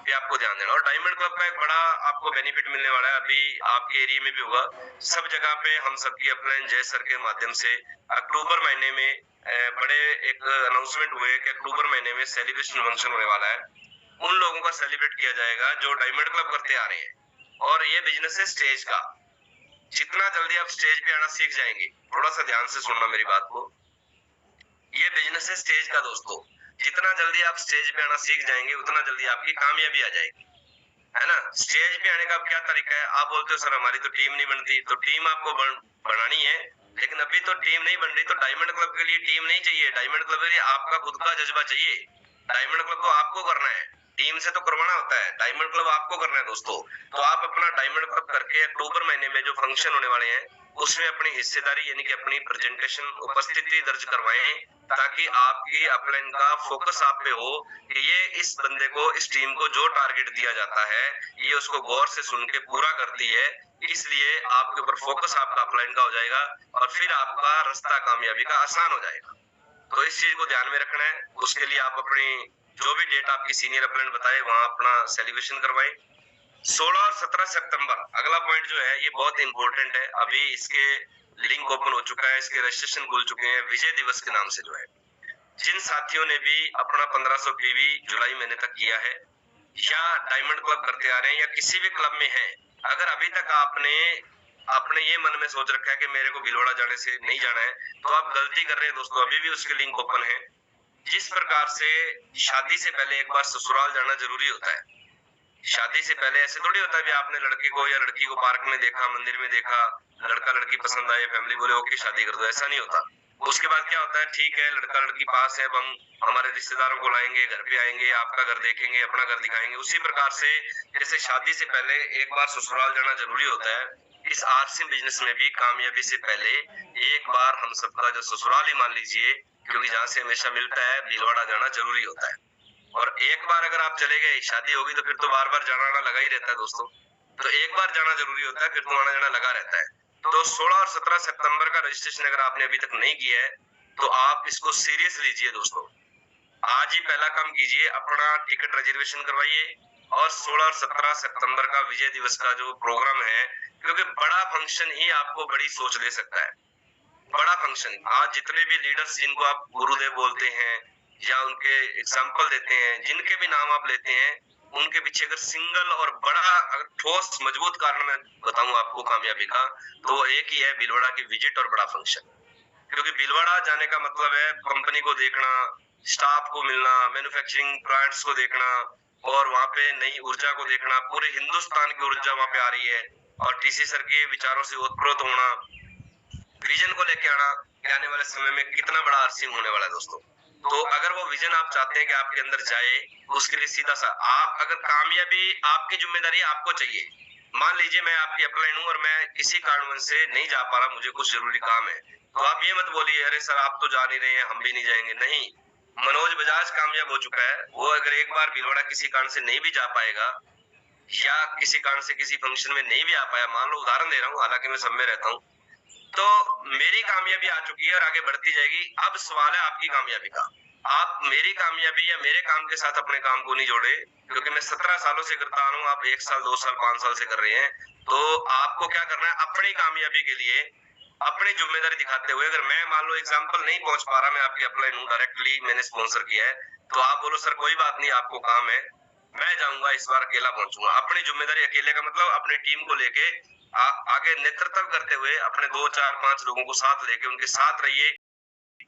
पे आपको ध्यान देना। और डायमंड क्लब का एक बड़ा आपको बेनिफिट मिलने वाला है, अभी आपके एरिया में भी होगा, सब जगह पे हम सबकी अपलाइन जय सर के माध्यम से अक्टूबर महीने में बड़े एक अनाउंसमेंट हुए कि अक्टूबर महीने में सेलिब्रेशन फंक्शन होने वाला है। उन लोगों का सेलिब्रेट किया जाएगा जो डायमंड क्लब करते आ रहे हैं। और ये बिजनेस है स्टेज का, जितना जल्दी आप स्टेज पे आना सीख जाएंगे, थोड़ा सा ध्यान से सुनना मेरी बात को, ये बिजनेस है स्टेज का दोस्तों। जितना जल्दी आप स्टेज पे आना सीख जाएंगे उतना जल्दी आपकी कामयाबी आ जाएगी, है ना। स्टेज पे आने का क्या तरीका है, आप बोलते हो सर हमारी तो टीम नहीं बनती, तो टीम आपको बनानी है, लेकिन अभी तो टीम नहीं बन रही। तो डायमंड क्लब के लिए टीम नहीं चाहिए, डायमंड क्लब के लिए आपका खुद का जज्बा चाहिए। डायमंड क्लब तो आपको करना है, टीम से तो करवाना होता है, डायमंड क्लब आपको करना है दोस्तों। तो आप अपना डायमंड क्लब करके अक्टूबर महीने में जो फंक्शन होने वाले हैं उसमें अपनी हिस्सेदारी यानी कि अपनी प्रेजेंटेशन उपस्थिति दर्ज करवाएं, ताकि आपकी अपलाइन का फोकस आप पे हो कि ये इस बंदे को, इस टीम को जो टारगेट दिया जाता है ये उसको गौर से सुन के पूरा करती है, इसलिए आपके ऊपर फोकस आपका अपलाइन का हो जाएगा और फिर आपका रास्ता कामयाबी का आसान हो जाएगा। तो इस चीज को ध्यान में रखना है। उसके लिए आप अपनी जो भी डेट आपकी सीनियर अपलाइन बताए वहां अपना सेलिब्रेशन करवाएं। 16 और 17 सितंबर अगला पॉइंट जो है ये बहुत इंपॉर्टेंट है। अभी इसके लिंक ओपन हो चुका है, इसके रजिस्ट्रेशन खुल चुके हैं विजय दिवस के नाम से। जो है जिन साथियों ने भी अपना 1500 पीवी जुलाई महीने तक किया है या डायमंड क्लब करते आ रहे हैं या किसी भी क्लब में है, अगर अभी तक आपने ये मन में सोच रखा है कि मेरे को भीलवाड़ा जाने से नहीं जाना है, तो आप गलती कर रहे हैं दोस्तों। अभी भी उसके लिंक ओपन है। जिस प्रकार से शादी से पहले एक बार ससुराल जाना जरूरी होता है, शादी से पहले ऐसे थोड़ी होता है कि आपने लड़के को या लड़की को पार्क में देखा, मंदिर में देखा, लड़का लड़की पसंद आए, फैमिली बोले ओके शादी कर दो, ऐसा नहीं होता। उसके बाद क्या होता है, ठीक है लड़का लड़की पास है, अब हम हमारे रिश्तेदारों को लाएंगे, घर पे आएंगे, आपका घर देखेंगे, अपना घर दिखाएंगे। उसी प्रकार से जैसे शादी से पहले एक बार ससुराल जाना जरूरी होता है, इस आरसी बिजनेस में भी कामयाबी से पहले एक बार हम सबका जो ससुराल ही मान लीजिए, क्योंकि जहाँ से हमेशा मिलता है, भीलवाड़ा जाना जरूरी होता है। और एक बार अगर आप चले गए, शादी होगी तो फिर तो बार बार जाना आना लगा ही रहता है दोस्तों। तो एक बार जाना जरूरी होता है, फिर तो आना जाना लगा रहता है। तो 16 और 17 सितंबर का रजिस्ट्रेशन अगर आपने अभी तक नहीं किया है तो आप इसको सीरियस लीजिए दोस्तों। आज ही पहला काम कीजिए, अपना टिकट रिजर्वेशन करवाइए और 16 और 17 सितंबर का विजय दिवस का जो प्रोग्राम है, क्योंकि बड़ा फंक्शन ही आपको बड़ी सोच दे सकता है। बड़ा फंक्शन, आज जितने भी लीडर्स जिनको आप गुरुदेव बोलते हैं या उनके एग्जाम्पल देते हैं, जिनके भी नाम आप लेते हैं, उनके पीछे अगर सिंगल और बड़ा अगर ठोस मजबूत कारण मैं बताऊं आपको कामयाबी का, तो वो एक ही है, भीलवाड़ा की विजिट और बड़ा फंक्शन। क्योंकि भीलवाड़ा जाने का मतलब है कंपनी को देखना, स्टाफ को मिलना, मैन्युफैक्चरिंग प्लांट्स को देखना और वहाँ पे नई ऊर्जा को देखना। पूरे हिंदुस्तान की ऊर्जा वहाँ पे आ रही है और टीसी सर के विचारों से ओतप्रोत होना, विजन को लेके आना कि आने वाले समय में कितना बड़ा आरसीएम होने वाला है दोस्तों। तो अगर वो विजन आप चाहते हैं कि आपके अंदर जाए, उसके लिए सीधा सा आप, अगर कामयाबी आपकी जिम्मेदारी आपको चाहिए। मान लीजिए मैं आपकी अपलाइन हूँ और मैं किसी कारणवश से नहीं जा पा रहा, मुझे कुछ जरूरी काम है, तो आप ये मत बोलिए अरे सर आप तो जा नहीं रहे हैं, हम भी नहीं जाएंगे। नहीं, मनोज बजाज कामयाब हो चुका है। वो अगर एक बार भीलवाड़ा किसी कारण से नहीं भी जा पाएगा या किसी कारण से किसी फंक्शन में नहीं भी आ पाया, मान लो उदाहरण दे रहा हूँ, हालांकि मैं सब में रहता हूँ, तो मेरी कामयाबी आ चुकी है और आगे बढ़ती जाएगी। अब सवाल है आपकी कामयाबी का। आप मेरी कामयाबी या मेरे काम के साथ अपने काम को नहीं जोड़े, क्योंकि मैं 17 सालों से करता आ रहा हूँ, आप 1 साल 2 साल 5 साल से कर रहे हैं। तो आपको क्या करना है, अपनी कामयाबी के लिए अपनी जिम्मेदारी दिखाते हुए, अगर मैं मान लो एग्जाम्पल नहीं पहुंच पा रहा, मैं आपकी अपलाइन हूँ, डायरेक्टली मैंने स्पॉन्सर किया है, तो आप बोलो सर कोई बात नहीं, आपको काम है, मैं जाऊंगा, इस बार अकेला पहुंचूंगा। अपनी जिम्मेदारी अकेले का मतलब अपनी टीम को लेके आगे नेतृत्व करते हुए अपने 2 4 5 लोगों को साथ लेके उनके साथ रहिए।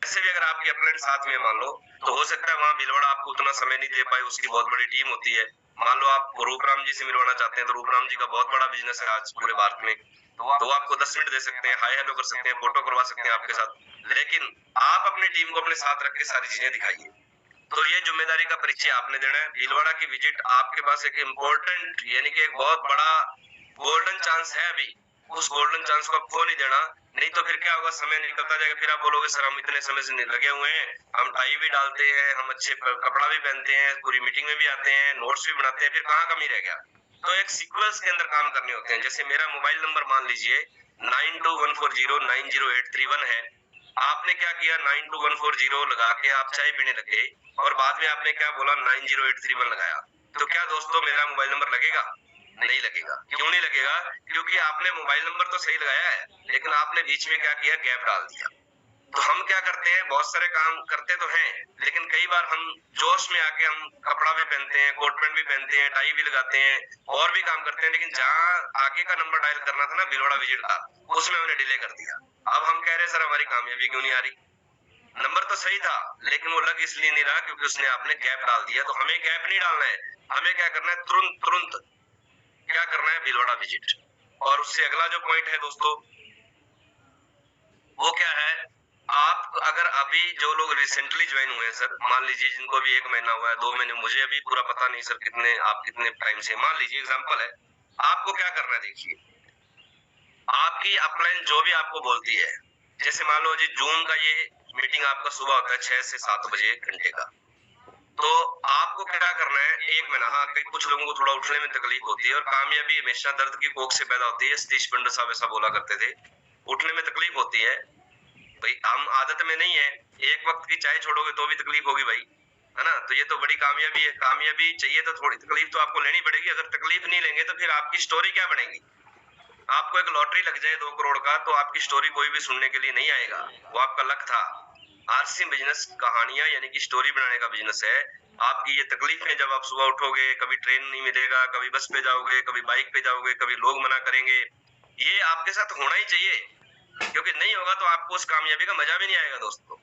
ऐसे भी अगर आपकी अपलाइन साथ में मान लो, तो हो सकता है वहां भीलवाड़ा आपको उतना समय नहीं दे पाए, उसकी बहुत बड़ी टीम होती है। मान लो आप रूपराम जी से मिलवाना चाहते हैं, तो रूपराम जी का बहुत बड़ा बिजनेस है आज पूरे भारत में, तो आपको 10 मिनट दे सकते हैं, हाय हेलो कर सकते हैं, फोटो करवा सकते हैं आपके साथ। लेकिन आप अपनी टीम को अपने साथ रख के सारी चीजें दिखाइए। तो ये जिम्मेदारी का परिचय आपने देना है। भीलवाड़ा की विजिट आपके पास एक इम्पोर्टेंट यानी कि एक बहुत बड़ा गोल्डन चांस है अभी, उस गोल्डन चांस को आप खो नहीं देना। नहीं तो फिर क्या होगा, समय निकलता जाएगा, फिर आप बोलोगे सर हम इतने समय से लगे हुए हैं, हम टाई भी डालते हैं, हम अच्छे कपड़ा भी पहनते हैं, पूरी मीटिंग में भी आते हैं, नोट्स भी बनाते हैं, फिर कहाँ कमी रह गया। तो एक सीक्वेंस के अंदर काम करने होते हैं। जैसे मेरा मोबाइल नंबर मान लीजिए 9214090831 है, आपने क्या किया 92140 लगा के आप चाय पीने लगे और बाद में आपने क्या बोला 90831 लगाया, तो क्या दोस्तों मेरा मोबाइल नंबर लगेगा? नहीं लगेगा। क्यों नहीं लगेगा? क्योंकि आपने मोबाइल नंबर तो सही लगाया है, लेकिन आपने बीच में क्या किया, गैप डाल दिया। तो हम क्या करते हैं, बहुत सारे काम करते तो हैं, लेकिन कई बार हम जोश में आके हम कपड़ा भी पहनते हैं, कोट पैंट भी पहनते हैं, टाई भी लगाते हैं और भी काम करते हैं, लेकिन जहाँ आगे का नंबर डायल करना था ना भीलवाड़ा विजिट का, उसमें हमने डिले कर दिया। अब हम कह रहे हैं सर हमारी कामयाबी क्यों नहीं आ रही? नंबर तो सही था, लेकिन वो लग इसलिए नहीं रहा क्योंकि उसने आपने गैप डाल दिया। तो हमें गैप नहीं डालना है, हमें क्या करना है, तुरंत तुरंत क्या करना है, भीलवाड़ा विजिट। और उससे अगला जो पॉइंट है दोस्तों, वो क्या है, आप अगर अभी जो लोग रिसेंटली ज्वाइन हुए हैं सर, मान लीजिए जिनको भी 1 महीना हुआ है, 2 महीने, मुझे अभी पूरा पता नहीं सर कितने आप कितने टाइम से, मान लीजिए एग्जांपल है, आपको क्या करना है देखिए, आपकी अपलाइन जो भी आपको बोलती है, जैसे मान लो जी जूम का ये मीटिंग आपका सुबह होता है 6 से 7 बजे 1 घंटे का, तो आपको क्या करना है 1 महीना, हाँ कई कुछ लोगों को थोड़ा उठने में तकलीफ होती है और कामयाबी हमेशा दर्द की कोख से पैदा होती है, सतीश पंडित साहब ऐसा बोला करते थे, उठने में तकलीफ होती है भाई, हम आदत में नहीं है, एक वक्त की चाय छोड़ोगे तो भी तकलीफ होगी भाई, है ना, तो ये तो बड़ी कामयाबी है, कामयाबी चाहिए तो थोड़ी तकलीफ तो आपको लेनी पड़ेगी, अगर तकलीफ नहीं लेंगे तो फिर आपकी स्टोरी क्या बनेगी, आपको एक लॉटरी लग जाए 2 करोड़ का तो आपकी स्टोरी कोई भी सुनने के लिए नहीं आएगा, वो आपका लक था। आरसी बिजनेस कहानियां यानी कि स्टोरी बनाने का बिजनेस है। आपकी ये तकलीफें जब आप सुबह उठोगे, कभी ट्रेन नहीं मिलेगा, कभी बस पे जाओगे, कभी बाइक पे जाओगे, कभी लोग मना करेंगे, ये आपके साथ होना ही चाहिए, क्योंकि नहीं होगा तो आपको उस कामयाबी का मजा भी नहीं आएगा दोस्तों।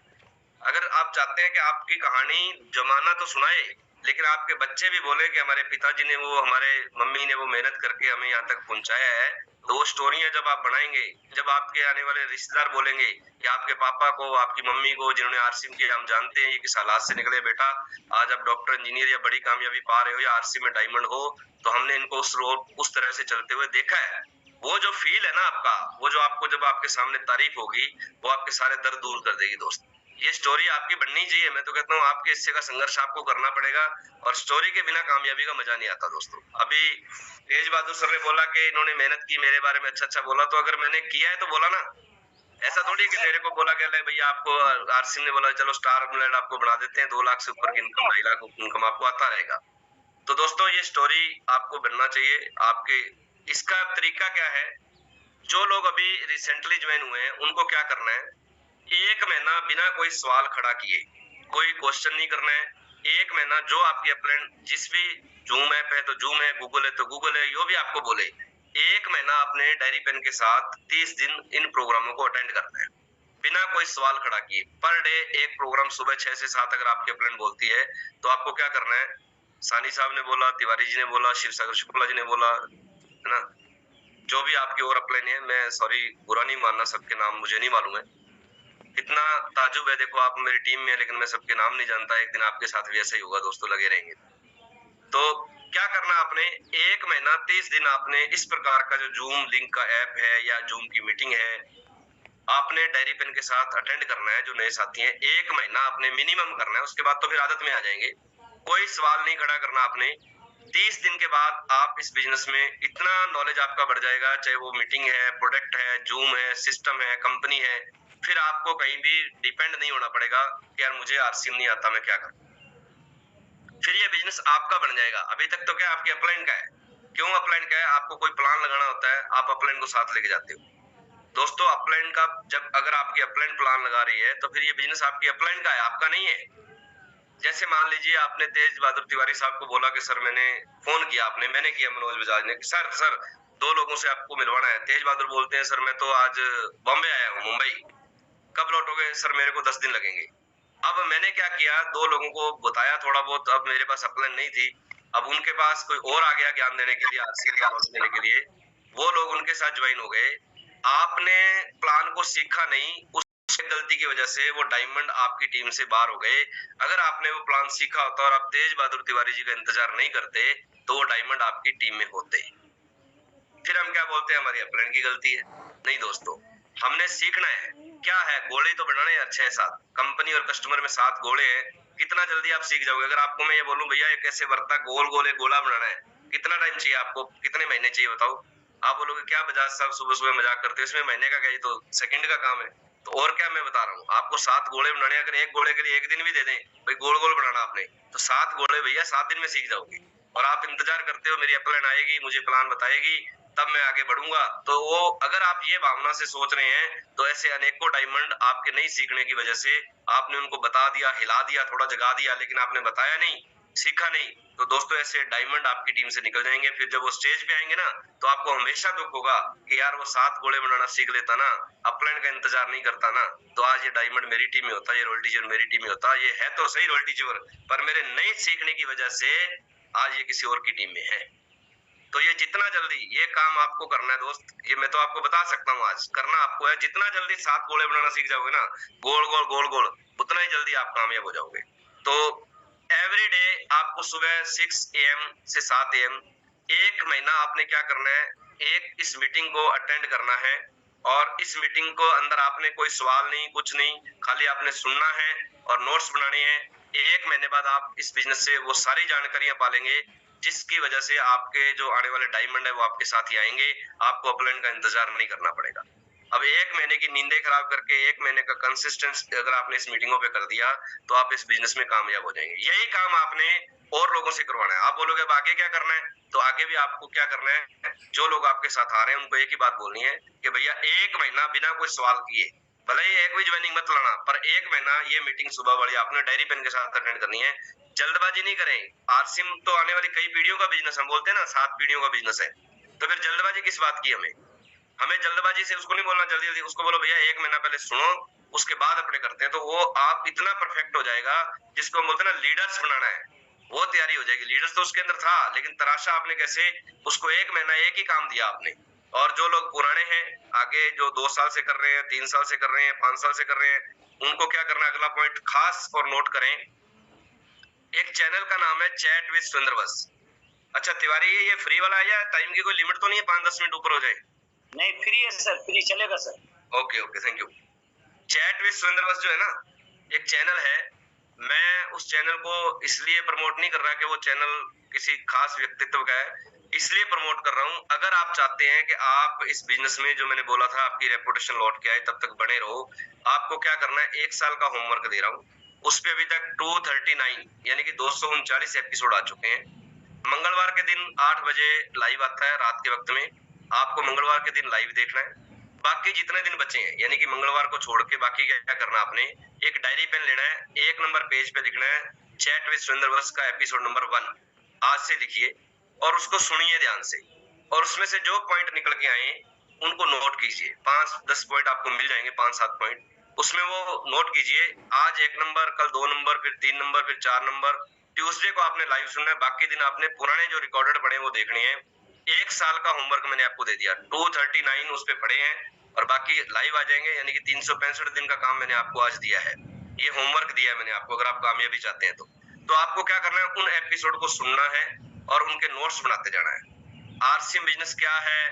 अगर आप चाहते हैं कि आपकी कहानी जमाना तो सुनाए, लेकिन आपके बच्चे भी बोले कि हमारे पिताजी ने वो, हमारे मम्मी ने वो मेहनत करके हमें यहाँ तक पहुंचाया है, तो वो स्टोरियां जब आप बनाएंगे, जब आपके आने वाले रिश्तेदार बोलेंगे कि आपके पापा को, आपकी मम्मी को जिन्होंने आरसी किया, हम जानते हैं ये किस हालात से निकले बेटा, आज आप डॉक्टर इंजीनियर या बड़ी कामयाबी पा रहे हो या आरसी में डायमंड हो, तो हमने इनको उस रोड उस तरह से चलते हुए देखा है। वो जो फील है ना आपका, वो जो आपको जब आपके सामने तारीफ होगी, वो आपके सारे दर्द दूर कर देगी दोस्त। ये स्टोरी आपकी बननी चाहिए, मैं तो कहता हूँ आपके हिस्से का संघर्ष आपको करना पड़ेगा, और स्टोरी के बिना कामयाबी का मजा नहीं आता दोस्तों। अभी तेज बहादुर सर ने बोला कि इन्होंने मेहनत की, मेरे बारे में अच्छा अच्छा बोला, तो अगर मैंने किया है तो बोला ना, ऐसा थोड़ी कि मेरे को बोला गया भैया आपको, आरसी ने बोला चलो स्टार ब्लड आपको बना देते हैं, 2 लाख से ऊपर की इनकम, 2.5 लाख इनकम आपको आता रहेगा। तो दोस्तों ये स्टोरी आपको बनना चाहिए आपके। इसका तरीका क्या है, जो लोग अभी रिसेंटली ज्वाइन हुए हैं उनको क्या करना है, 1 महीना बिना कोई सवाल खड़ा किए, कोई क्वेश्चन नहीं करना है, 1 महीना जो आपकी अपलाइन, जिस भी जूम ऐप है तो जूम है, गूगल है तो गूगल है, जो भी आपको बोले, 1 महीना आपने डायरी पेन के साथ 30 दिन इन प्रोग्रामों को अटेंड करना है, बिना कोई सवाल खड़ा किए। पर डे एक प्रोग्राम सुबह 6 से 7 अगर आपकी अपलाइन बोलती है तो आपको क्या करना है, सानी साहब ने बोला, तिवारी जी ने बोला, शिव सागर शुक्ला जी ने बोला, है ना, जो भी आपकी और अपलाइन है, मैं सॉरी बुरा नहीं मानना, सबके नाम मुझे नहीं मालूम है, कितना ताजुब है, देखो आप मेरी टीम में है लेकिन मैं सबके नाम नहीं जानता, एक दिन आपके साथ भी ऐसा ही होगा दोस्तों, लगे रहेंगे। तो क्या करना आपने, 1 महीना 30 दिन आपने इस प्रकार का जो जूम लिंक का ऐप है या जूम की मीटिंग है, आपने डायरी पेन के साथ अटेंड करना है। जो नए साथी हैं 1 महीना आपने मिनिमम करना है, उसके बाद तो फिर आदत में आ जाएंगे, कोई सवाल नहीं खड़ा करना आपने। 30 दिन के बाद आप इस बिजनेस में इतना नॉलेज आपका बढ़ जाएगा, चाहे वो मीटिंग है, प्रोडक्ट है, जूम है, सिस्टम है, कंपनी है, फिर आपको कहीं भी डिपेंड नहीं होना पड़ेगा कि यार मुझे आरसीएम नहीं आता, मैं क्या करूं, फिर ये बिजनेस आपका बन जाएगा। अभी तक तो क्या आपकी अपलाइन का है, क्यों अपलाइन का है, आपको कोई प्लान लगाना होता है, आप अपलाइन को साथ लेके जाते हो दोस्तों। अपलाइन का जब अगर आपकी अपलाइन प्लान लगा रही है तो फिर ये बिजनेस आपकी अपलाइन का है, आपका नहीं है। जैसे मान लीजिए आपने तेज बहादुर तिवारी साहब को बोला कि सर मैंने फोन किया, मैंने किया मनोज बजाज ने कि सर 2 लोगों से आपको मिलवाना है। तेज बहादुर बोलते हैं सर मैं तो आज बॉम्बे आया हूँ, मुंबई, कब लौटोगे, सर मेरे को 10 दिन लगेंगे। अब मैंने क्या किया, 2 लोगों को बताया थोड़ा बहुत, अब मेरे पास अपलाइन नहीं थी, अब उनके पास कोई और आ गया ज्ञान देने के लिए, आरसीएल का नॉलेज देने के लिए, वो लोग उनके साथ ज्वाइन हो गए। आपने प्लान को सीखा नहीं, उस गलती की वजह से वो डायमंड आपकी टीम से बाहर हो गए। अगर आपने वो प्लान सीखा होता और आप तेज बहादुर तिवारी जी का इंतजार नहीं करते तो वो डायमंड आपकी टीम में होते। फिर हम क्या बोलते हैं हमारी अपलाइन की गलती है, नहीं दोस्तों, हमने सीखना है। क्या है, गोले तो बनाने हैं 6-7, कंपनी और कस्टमर में 7 गोले हैं, कितना जल्दी आप सीख जाओगे। अगर आपको मैं ये बोलूं भैया ये कैसे बढ़ता, गोल गोल एक गोला बनाना है, कितना टाइम चाहिए आपको, कितने महीने चाहिए बताओ। आप बोलोगे क्या बजाज साहब सुबह सुबह मजाक करते हो, इसमें महीने का क्या, ये तो सेकंड का काम है। तो और क्या मैं बता रहा हूँ आपको, 7 गोले बनाने, अगर एक गोले के लिए 1 दिन भी दे दें भाई, गोल गोल बनाना आपने, तो 7 गोले भैया 7 दिन में सीख जाओगे। और आप इंतजार करते हो मेरी अपलाइन आएगी, मुझे प्लान बताएगी, तब मैं आगे बढ़ूंगा। तो वो अगर आप ये भावना से सोच रहे हैं तो ऐसे अनेकों डायमंड आपके नहीं सीखने की वजह से, आपने उनको बता दिया, हिला दिया, थोड़ा जगा दिया, लेकिन आपने बताया नहीं, सीखा नहीं, तो दोस्तों ऐसे डायमंड आपकी टीम से निकल जाएंगे। फिर जब वो स्टेज पे आएंगे ना तो आपको हमेशा दुख होगा कि यार वो 7 गोले बनाना सीख लेता ना, अपलाइन का इंतजार नहीं करता ना, तो आज ये डायमंड मेरी टीम में होता, ये रॉयल्टी चिवर मेरी टीम में होता। ये है तो सही रॉयल्टी चिवर, पर मेरे नहीं सीखने की वजह से आज ये किसी और की टीम में है। तो ये जितना जल्दी ये काम आपको करना है दोस्त, ये मैं तो आपको बता सकता हूँ आज करना आपको है। जितना जल्दी 7 गोले बनाना सीख जाओगे ना, गोल गोल गोल गोल, उतना ही जल्दी आप कामयाब हो जाओगे। तो एवरी डे आपको सुबह 6 AM से 7 AM 1 महीना आपने क्या करना है, एक इस मीटिंग को अटेंड करना है। और इस मीटिंग को अंदर आपने कोई सवाल नहीं, कुछ नहीं, खाली आपने सुनना है और नोट्स बनाने हैं। 1 महीने बाद आप इस बिजनेस से वो सारी जानकारियां पालेंगे जिसकी वजह से आपके जो आने वाले डायमंड है वो आपके साथ ही आएंगे। आपको अपलाइन का इंतजार नहीं करना पड़ेगा। अब 1 महीने की नींदें खराब करके 1 महीने का कंसिस्टेंस अगर आपने इस मीटिंगों पे कर दिया तो आप इस बिजनेस में कामयाब हो जाएंगे। यही काम आपने और लोगों से करवाना है। आप बोलोगे अब आगे क्या करना है, तो आगे भी आपको क्या करना है, जो लोग आपके साथ आ रहे हैं उनको एक ही बात बोलनी है कि भैया 1 महीना बिना कोई सवाल किए, भले ही एक भी ज्वाइनिंग मत लाना, पर 1 महीना ये मीटिंग सुबह वाली आपने डायरी पेन के साथ अटेंड करनी है। जल्दबाजी नहीं करें। आरसीएम तो आने वाली कई पीढ़ियों का बिजनेस, हम बोलते हैं ना 7 पीढ़ियों का बिजनेस है, तो फिर जल्दबाजी किस बात की? हमें जल्दबाजी से उसको नहीं बोलना जल्दी जल्दी, उसको बोलो भैया 1 महीना पहले सुनो, उसके बाद अपने करते हैं। तो वो आप इतना परफेक्ट हो जाएगा, जिसको हम बोलते हैं ना लीडर्स बनाना है, वो तैयारी हो जाएगी। लीडर्स तो उसके अंदर था, लेकिन तराशा आपने कैसे, उसको 1 महीना एक ही काम दिया आपने। और जो लोग पुराने हैं, आगे जो 2 साल से कर रहे हैं, 3 साल से कर रहे हैं, 5 साल से कर रहे हैं, उनको क्या करना, अगला पॉइंट खास और नोट करें। एक चैनल का नाम है चैट विद सुरेंद्र बस। अच्छा तिवारी, ये फ्री वाला है या टाइम की कोई लिमिट तो नहीं है, 5-10 मिनट ऊपर हो जाए? नहीं, फ्री है सर, फ्री चलेगा sir. Okay okay, thank you. Chat with Surendra बस जो है ना, एक चैनल है। मैं उस चैनल को इसलिए प्रमोट नहीं कर रहा कि वो चैनल किसी खास व्यक्तित्व का है, इसलिए प्रमोट कर रहा हूँ। अगर आप चाहते हैं कि आप इस बिजनेस में, जो मैंने बोला था, आपकी रेपुटेशन लौट के आए, तब तक बने रहो, आपको क्या करना है, 1 साल का होमवर्क दे रहा हूँ। उस पे अभी तक 239 यानी कि 239 एपिसोड आ चुके हैं। मंगलवार के दिन 8 बजे लाइव आता है रात के वक्त में, आपको मंगलवार के दिन लाइव देखना है। बाकी जितने दिन बचे हैं, यानी कि मंगलवार को छोड़ के बाकी क्या करना, आपने एक डायरी पेन लेना है, 1 नंबर पेज पे लिखना है चैट विद सुरेंद्र बस का एपिसोड नंबर 1, आज से लिखिए और उसको सुनिए ध्यान से, और उसमें से जो पॉइंट निकल के आए उनको नोट कीजिए। 5-10 पॉइंट आपको मिल जाएंगे, 5-7 पॉइंट, उसमें वो नोट कीजिए। आज 1 नंबर, कल 2 नंबर, फिर 3 नंबर, फिर 4 नंबर। ट्यूसडे को आपने लाइव सुनना है, बाकी दिन आपने पुराने जो रिकॉर्डेड पढ़े वो देखने हैं। 1 साल का होमवर्क मैंने आपको दे दिया, 239 उस पे पढ़े हैं, और बाकी लाइव आ जाएंगे, यानी कि 365 दिन का काम मैंने आपको आज दिया है। ये होमवर्क दिया है मैंने आपको, अगर आप कामयाबी चाहते हैं तो आपको क्या करना है, उन एपिसोड को सुनना है और उनके नोट्स बनाते जाना है। आरसीएम बिजनेस क्या है,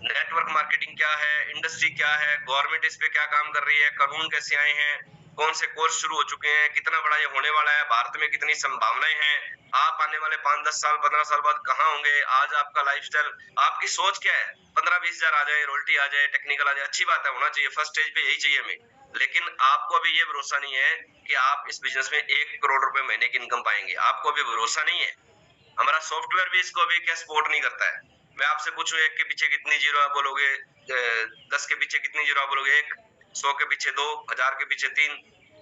नेटवर्क मार्केटिंग क्या है, इंडस्ट्री क्या है, गवर्नमेंट इस पे क्या काम कर रही है, कानून कैसे आए हैं, कौन से कोर्स शुरू हो चुके हैं, कितना बड़ा ये होने वाला है, भारत में कितनी संभावनाएं हैं, आप आने वाले 5-10 साल 15 साल बाद कहाँ होंगे, आज आपका लाइफस्टाइल, आपकी सोच क्या है। 15-20 हजार आ जाए, रोल्टी आ जाए, टेक्निकल आ जाए, अच्छी बात है, होना चाहिए, फर्स्ट स्टेज पे यही चाहिए हमें। लेकिन आपको अभी ये भरोसा नहीं है कि आप इस बिजनेस में 1 करोड़ रुपए महीने की इनकम पाएंगे, आपको अभी भरोसा नहीं है। हमारा सॉफ्टवेयर भी इसको अभी क्या सपोर्ट नहीं करता है। मैं आपसे पूछूं 1 के पीछे कितनी जीरो आप बोलोगे, 10 के पीछे कितनी जीरो आप बोलोगे, 1, 100 के पीछे 2, 1000 के पीछे 3,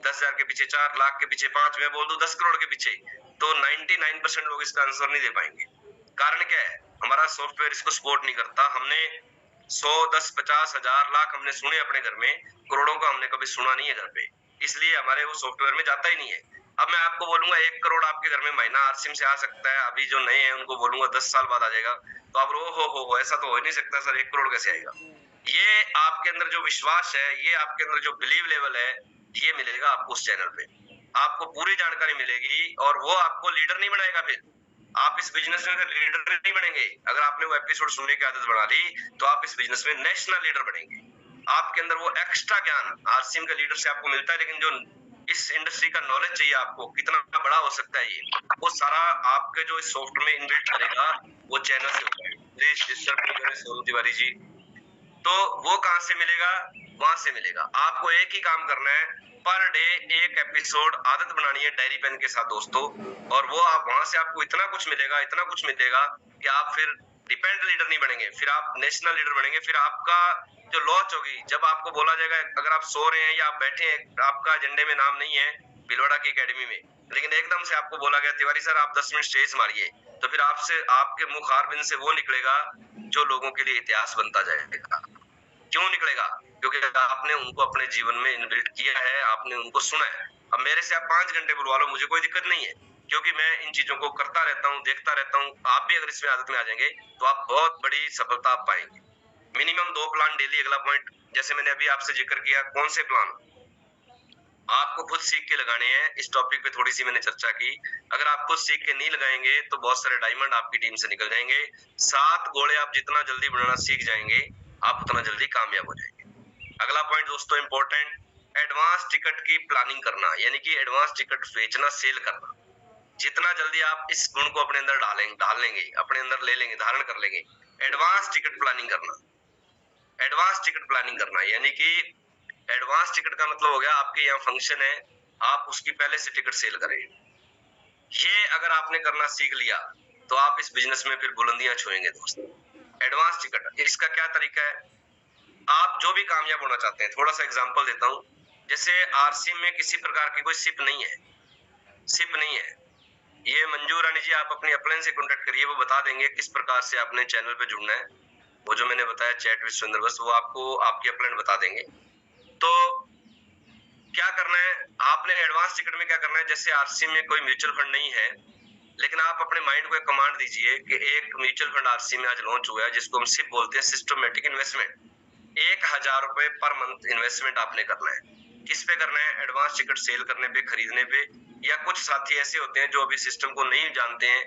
10,000 के पीछे 4, लाख के पीछे 5, मैं बोल दूं 10 करोड़ के पीछे, तो 99% लोग इसका आंसर नहीं दे पाएंगे। कारण क्या है, हमारा सॉफ्टवेयर इसको सपोर्ट नहीं करता। हमने 100, 10, 50, 1000, लाख हमने सुने अपने घर में, करोड़ों का हमने कभी सुना नहीं है घर पे, इसलिए हमारे वो सॉफ्टवेयर में जाता ही नहीं है। अब मैं आपको बोलूंगा 1 करोड़ आपके घर में महीना आरसीएम से आ सकता है, अभी जो नए हैं उनको बोलूंगा 10 साल बाद आ जाएगा, तो आप हो ऐसा तो हो ही नहीं सकता सर, 1 करोड़ कैसे आएगा। ये आपके अंदर जो विश्वास है, ये आपके अंदर जो बिलीव लेवल है, ये मिलेगा आपको उस चैनल पे, आपको पूरी जानकारी मिलेगी, और वो आपको लीडर नहीं बनाएगा। फिर आप इस बिजनेस में लीडर नहीं बनेंगे। अगर आपने वो एपिसोड सुनने की आदत बना ली, तो आप इस बिजनेस में नेशनल लीडर बनेंगे। आपके अंदर वो एक्स्ट्रा ज्ञान आरसीएम के लीडर से आपको मिलता है, लेकिन जो इस इंडस्ट्री का नॉलेज चाहिए आपको, कितना बड़ा हो सकता है ये, वो सारा आपके जो इस सॉफ्टवेयर में इनबिल्ट करेगा, वो चैनल से होगा। प्लीज डिस्टर्ब नहीं करें सोनू तिवारी जी। तो वो कहां से मिलेगा, वहां से मिलेगा। आपको एक ही काम करना है, पर डे 1 एपिसोड आदत बनानी है डायरी पेन के साथ दोस्तों, और वो आप वहां से आपको इतना कुछ मिलेगा, इतना कुछ मिलेगा कि आप फिर डिपेंडेंट लीडर नहीं बनेंगे, फिर आप नेशनल लीडर बनेंगे। फिर आपका जो लॉन्च होगी, जब आपको बोला जाएगा, अगर आप सो रहे हैं या आप बैठे हैं, आपका एजेंडे में नाम नहीं है भिलवाड़ा की एकेडमी में, लेकिन एकदम से आपको बोला गया तिवारी सर आप 10 मिनट स्टेज मारिए, तो फिर आपसे, आपके मुख हारबिंद से वो निकलेगा जो लोगों के लिए इतिहास बनता जाएगा। क्यों निकलेगा? क्योंकि आपने उनको अपने जीवन में इनबिल्ट किया है, आपने उनको सुना है। अब मेरे से आप 5 घंटे बुलवा लो, मुझे कोई दिक्कत नहीं है, क्योंकि मैं इन चीजों को करता रहता हूँ, देखता रहता हूँ। आप भी अगर इसमें आदत में आ जाएंगे तो आप बहुत बड़ी सफलता आप पाएंगे। Minimum 2 plan daily. अगला पॉइंट, जैसे मैंने अभी आपसे जिक्र किया, कौन से प्लान आपको खुद सीख के लगाने हैं। इस टॉपिक पे थोड़ी सी मैंने चर्चा की। अगर आप खुद सीख के नहीं लगाएंगे तो बहुत सारे डायमंड आपकी टीम से निकल जाएंगे। 7 घोड़े आप जितना जल्दी बनाना सीख जाएंगे, आप उतना जल्दी कामयाब हो जाएंगे। अगला पॉइंट दोस्तों इंपॉर्टेंट, एडवांस टिकट की प्लानिंग करना, यानी कि एडवांस टिकट बेचना, सेल करना। जितना जल्दी आप इस गुण को अपने अंदर डाल लेंगे, अपने अंदर ले लेंगे, धारण कर लेंगे। एडवांस टिकट प्लानिंग करना। एडवांस टिकट प्लानिंग करना यानी कि एडवांस टिकट का मतलब हो गया, आपके यहाँ फंक्शन है, आप उसकी पहले से टिकट सेल करें। ये अगर आपने करना सीख लिया तो आप इस बिजनेस में फिर बुलंदियां छुएंगे दोस्तों। एडवांस टिकट, इसका क्या तरीका है, आप जो भी कामयाब होना चाहते हैं, थोड़ा सा एग्जांपल देता हूं। जैसे आरसी में किसी प्रकार की कोई सिप नहीं है, सिप नहीं है। ये मंजू रानी जी, आप अपनी अपलाइन से कॉन्टेक्ट करिए, वो बता देंगे किस प्रकार से आपने चैनल पे जुड़ना है। वो जो मैंने बताया चैट विद सुंदर, बस वो आपको आपकी अपलाइन बता देंगे। तो क्या करना है आपने एडवांस टिकट में, क्या करना है, जैसे आरसी में कोई म्यूचुअल फंड नहीं है, लेकिन आप अपने माइंड को एक कमांड दीजिए कि एक म्यूचुअल फंड आरसी में आज लॉन्च हुआ है, जिसको हम सिप बोलते हैं, सिस्टमेटिक इन्वेस्टमेंट। 1000 रुपए पर मंथ इन्वेस्टमेंट आपने करना है। किस पे करना है, एडवांस टिकट सेल करने पे, खरीदने पे। या कुछ साथी ऐसे होते हैं जो अभी सिस्टम को नहीं जानते हैं,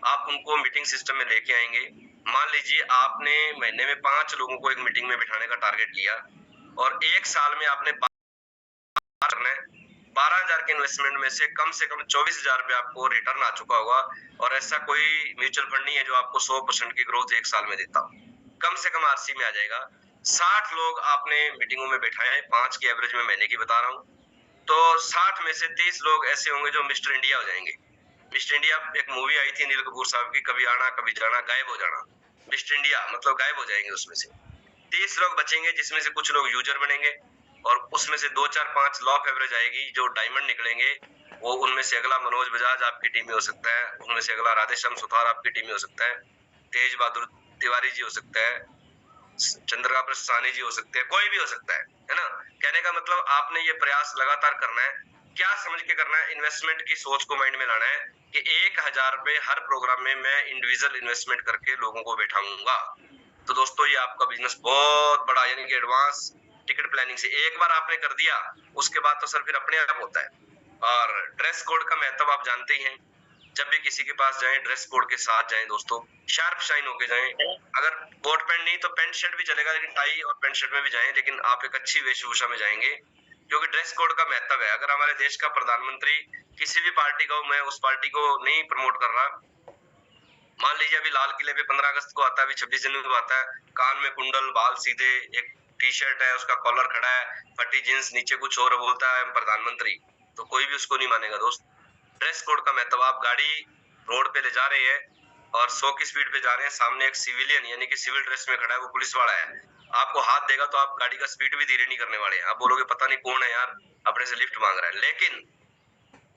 आप उनको मीटिंग सिस्टम में लेके आएंगे। मान लीजिए आपने महीने में 5 लोगों को एक मीटिंग में बिठाने का टारगेट लिया और 1 साल में आपने करना है, 12,000 के इन्वेस्टमेंट में से कम 24,000 रुपए आपको रिटर्न आ चुका होगा। और ऐसा कोई म्यूचुअल फंड नहीं है जो आपको 100% की ग्रोथ 1 साल में देता हो। कम से कम आरसी में आ जाएगा। 60 लोग आपने मीटिंगों में बिठाए हैं, 5 की एवरेज में महीने की बता रहा हूँ, तो 60 में से 30 लोग ऐसे होंगे जो मिस्टर इंडिया हो जाएंगे। मिस्टर इंडिया एक मूवी आई थी अनिल कपूर साहब की, कभी आना कभी जाना, गायब हो जाना। मिस्टर इंडिया मतलब गायब हो जाएंगे उसमें से। 30 लोग बचेंगे, जिसमें से कुछ लोग यूजर बनेंगे और उसमें से 2 4 5 लॉ ऑफ एवरेज आएगी, जो डायमंड निकलेंगे। वो उनमें से अगला मनोज बजाज आपकी टीम में हो सकता है, उनमें से अगला राधेश्याम सुथार आपकी टीम में हो सकता है, तेज बहादुर तिवारी जी हो सकता है, चंद्रका प्रसाद सानी जी हो सकते हैं, कोई भी हो सकता है ना। कहने का मतलब आपने ये प्रयास लगातार करना है। क्या समझ के करना है, इन्वेस्टमेंट की सोच को माइंड में लाना है कि 1000 रुपए हर प्रोग्राम में मैं इंडिविजुअल इन्वेस्टमेंट करके लोगों को बैठाऊंगा। तो दोस्तों ये आपका बिजनेस बहुत बड़ा, यानी कि एडवांस टिकट प्लानिंग से एक बार आपने कर दिया, उसके बाद तो सर फिर अपने आप होता है। और ड्रेस कोड का महत्व आप जानते ही हैं। जब भी किसी के पास जाएं, ड्रेस कोड के साथ जाएं दोस्तों, शार्प शाइन होके जाएं। अगर कोट पैंट नहीं तो पैंट शर्ट भी चलेगा, लेकिन टाई और पैंट शर्ट में भी जाएं, लेकिन आप एक अच्छी वेशभूषा में जाएंगे, क्योंकि ड्रेस कोड का महत्व है। अगर हमारे देश का प्रधानमंत्री किसी भी पार्टी का, मैं उस पार्टी को नहीं प्रमोट कर रहा, मान लीजिए अभी लाल किले पे 15 अगस्त को आता है, अभी 26 जनवरी को आता है, कान में कुंडल, बाल सीधे, एक टी शर्ट है, उसका कॉलर खड़ा है, फटी जींस, नीचे कुछ और बोलता है प्रधानमंत्री, तो कोई भी उसको नहीं मानेगा दोस्त। ड्रेस कोड का महत्व, आप गाड़ी रोड पे ले जा रहे हैं और 100 की स्पीड पे जा रहे हैं, सामने एक सिविलियन यानी कि सिविल ड्रेस में खड़ा है, वो पुलिस वाला है, आपको हाथ देगा तो आप गाड़ी का स्पीड भी धीरे नहीं करने वाले हैं। आप बोलोगे पता नहीं कौन है यार, अपने से लिफ्ट मांग रहा है। लेकिन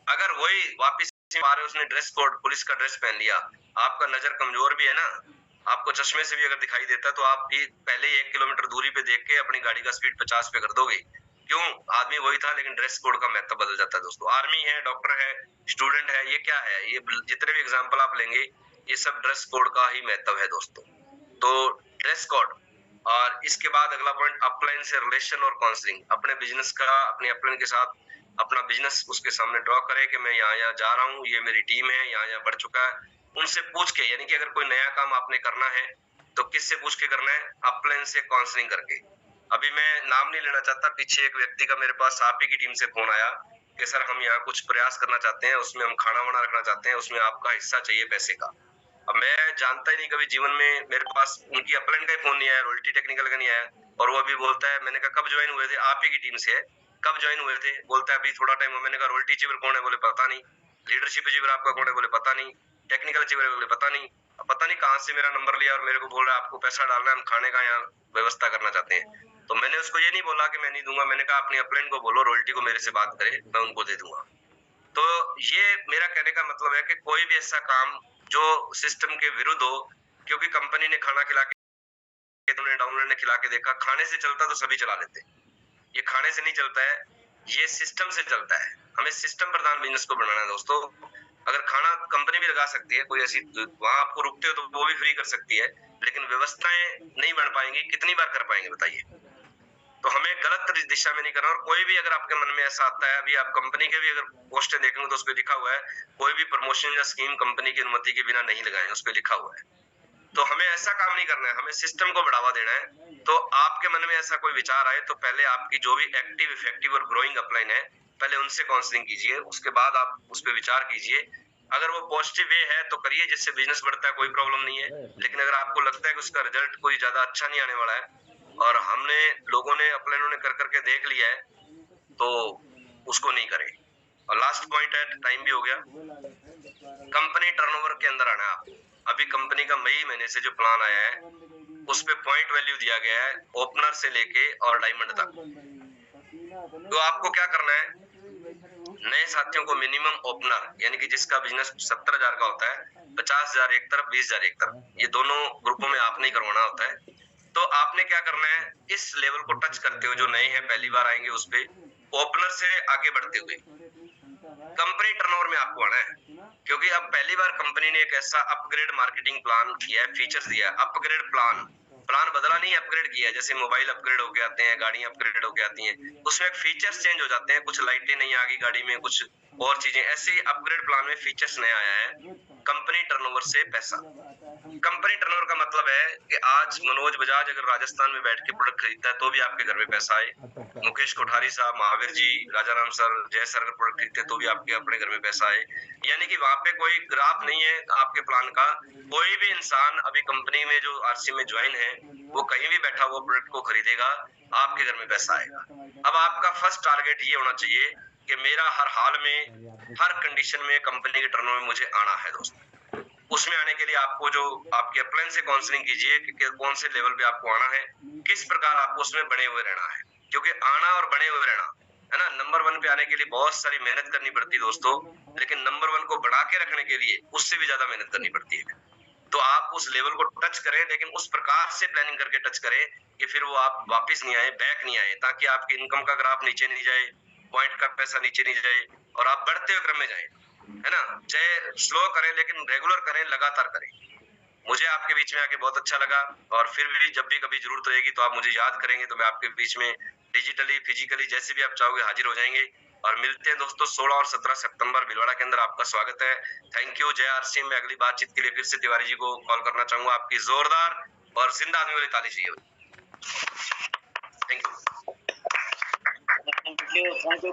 अगर वही वापिस आ रहे, उसने ड्रेस कोड पुलिस का ड्रेस पहन लिया, आपका नजर कमजोर भी है ना, आपको चश्मे से भी अगर दिखाई देता है, तो आप भी पहले ही 1 किलोमीटर दूरी पे देख के अपनी गाड़ी का स्पीड 50 पे कर दोगे। क्यों, आदमी वही था, लेकिन ड्रेस कोड का महत्व बदल जाता है दोस्तों। आर्मी है, डॉक्टर है, स्टूडेंट है, ये क्या है, ये जितने भी एग्जाम्पल आप लेंगे, ये सब ड्रेस कोड का ही महत्व है दोस्तों। तो ड्रेस कोड। और इसके बाद अगला पॉइंट, अपलाइन से रिलेशन और काउंसलिंग। अपने बिजनेस का, अपने अपलाइन के साथ अपना बिजनेस उसके सामने ड्रॉ करे कि मैं यहाँ यहाँ जा रहा हूँ, ये मेरी टीम है, यहाँ यहाँ बढ़ चुका है। उनसे पूछ के, यानी कि अगर कोई नया काम आपने करना है तो किससे पूछ के करना है, अपलाइन से काउंसलिंग करके। अभी मैं नाम नहीं लेना चाहता, पीछे एक व्यक्ति का मेरे पास आप ही की टीम से फोन आया कि सर हम यहाँ कुछ प्रयास करना चाहते हैं, उसमें हम खाना वाना रखना चाहते हैं, उसमें आपका हिस्सा चाहिए पैसे का। अब मैं जानता ही नहीं, कभी जीवन में मेरे पास उनकी अपलाइन का ही फोन नहीं आया, रॉयल्टी टेक्निकल का नहीं आया, और वो अभी बोलता है, मैंने कहा कब ज्वाइन हुए थे, आप ही की टीम से है, कब ज्वाइन हुए थे, बोलता है अभी थोड़ा टाइम हुआ। मैंने कहा रॉयल्टी अचीवर कौन है, बोले पता नहीं। लीडरशिप अचीवर आपका कौन है, बोले पता नहीं। टेक्निकल अचीवर बोले पता नहीं। पता नहीं कहाँ से मेरा नंबर लिया और मेरे को बोल रहा है आपको पैसा डालना है, हम खाने का यहाँ व्यवस्था करना चाहते हैं। तो मैंने उसको ये नहीं बोला कि मैं नहीं दूंगा, मैंने कहा अपनी अपलाइन को बोलो रॉयल्टी को मेरे से बात करे, मैं उनको दे दूंगा। तो ये मेरा कहने का मतलब है कि कोई भी ऐसा काम जो सिस्टम के विरुद्ध हो, क्योंकि कंपनी ने खाना खिला के, तुमने डाउनलोड ने खिला के देखा, खाने से चलता तो सभी चला लेते, ये खाने से नहीं चलता है, ये सिस्टम से चलता है। हमें सिस्टम प्रधान बिजनेस को बनाना है दोस्तों। अगर खाना कंपनी भी लगा सकती है, कोई ऐसी वहां आपको रुकते हो तो वो भी फ्री कर सकती है, लेकिन व्यवस्थाएं नहीं बन पाएंगी, कितनी बार कर पाएंगे बताइए। तो हमें गलत दिशा में नहीं करना। और कोई भी अगर आपके मन में ऐसा आता है, अभी आप कंपनी के भी अगर पोस्टर देखेंगे तो उस पर लिखा हुआ है कोई भी प्रमोशन या स्कीम कंपनी की अनुमति के बिना नहीं लगाएं, उस पर लिखा हुआ है। तो हमें ऐसा काम नहीं करना है, हमें सिस्टम को बढ़ावा देना है। तो आपके मन में ऐसा कोई विचार आए तो पहले आपकी जो भी एक्टिव, इफेक्टिव और ग्रोइंग अपलाइन है, पहले उनसे काउंसलिंग कीजिए, उसके बाद आप उस पर विचार कीजिए। अगर वो पॉजिटिव वे है तो करिए, जिससे बिजनेस बढ़ता है, कोई प्रॉब्लम नहीं है। लेकिन अगर आपको लगता है कि उसका रिजल्ट कोई ज्यादा अच्छा नहीं आने वाला है और हमने लोगों ने अपलाइनों ने कर करके देख लिया है, तो उसको नहीं करें। और लास्ट पॉइंट है, टाइम भी हो गया, कंपनी टर्नओवर के अंदर आना है आपको। अभी कंपनी का मई महीने से जो प्लान आया है उस पे पॉइंट वैल्यू दिया गया है ओपनर से लेके और डायमंड तक। तो आपको क्या करना है, नए साथियों को मिनिमम ओपनर, यानी कि जिसका बिजनेस 70,000 का होता है, 50,000 एक तरफ, 20,000 एक तरफ, ये दोनों ग्रुपों में आपने ही करवाना होता है। तो आपने क्या करना है, इस लेवल को टच करते हुए, जो नए हैं पहली बार आएंगे, उस पे ओपनर से आगे बढ़ते हुए कंपनी टर्नओवर में आपको आना है। क्योंकि अब पहली बार कंपनी ने एक ऐसा अपग्रेड मार्केटिंग प्लान किया है, फीचर्स दिया है, अपग्रेड प्लान बदला नहीं, अपग्रेड किया है। जैसे मोबाइल अपग्रेड होके आते हैं, गाड़ियां अपग्रेड होके आती हैं, उसमें फीचर्स चेंज हो जाते हैं, कुछ लाइटें नहीं आ गई गाड़ी में, कुछ और चीजें। ऐसे ही अपग्रेड प्लान में फीचर्स नया आया है, कंपनी टर्नओवर से पैसा। कंपनी टर्नओवर का मतलब है कि आज मनोज बजाज अगर राजस्थान में बैठ के प्रोडक्ट खरीदता है तो भी आपके घर में पैसा आए, मुकेश कोठारी साहब, महावीर जी, राजाराम सर, जय सर अगर प्रोडक्ट खरीदते हैं तो भी आपके अपने घर में पैसा आए। यानी कि वहां पे कोई ग्राफ नहीं है आपके प्लान का। कोई भी इंसान अभी कंपनी में जो आरसी में ज्वाइन है, वो कहीं भी बैठा वो प्रोडक्ट को खरीदेगा, आपके घर में पैसा आएगा। अब आपका फर्स्ट टारगेट ये होना चाहिए कि मेरा हर हाल में, हर कंडीशन में कंपनी के टर्नओवर में मुझे आना है दोस्तों। उसमें आने के लिए आपको जो आपके अपलाइन से काउंसलिंग कीजिए कि कौन से लेवल पे आपको आना है, किस प्रकार आपको उसमें बने हुए रहना है। क्योंकि आना और बने हुए रहना है ना, नंबर 1 पे आने के लिए बहुत सारी मेहनत करनी पड़ती है दोस्तों, लेकिन नंबर 1 को बढ़ा के रखने के लिए उससे भी ज्यादा मेहनत करनी पड़ती है। तो आप उस लेवल को टच करें, लेकिन उस प्रकार से प्लानिंग करके टच करें कि फिर वो आप वापस नहीं आए, बैक नहीं आए, ताकि आपकी इनकम का ग्राफ नीचे नहीं जाए, पॉइंट का पैसा नीचे नहीं जाए और आप बढ़ते हुए क्रम में जाए, है ना। चाहे स्लो करें लेकिन रेगुलर करें, लगातार करें। मुझे आपके बीच में आके बहुत अच्छा लगा, और फिर भी जब भी कभी जरूरत रहेगी तो आप मुझे याद करेंगे, तो मैं आपके बीच में डिजिटली, फिजिकली, जैसे भी आप चाहोगे हाजिर हो जाएंगे। और मिलते हैं दोस्तों 16 और 17 सितंबर भीलवाड़ा के अंदर। आपका स्वागत है। Thank you. जय आरसी। मैं अगली बातचीत के लिए फिर से तिवारी जी को कॉल करना चाहूंगा। आपकी जोरदार और जिंदा आदमी वाली ताली चाहिए। Thank you. Thank you.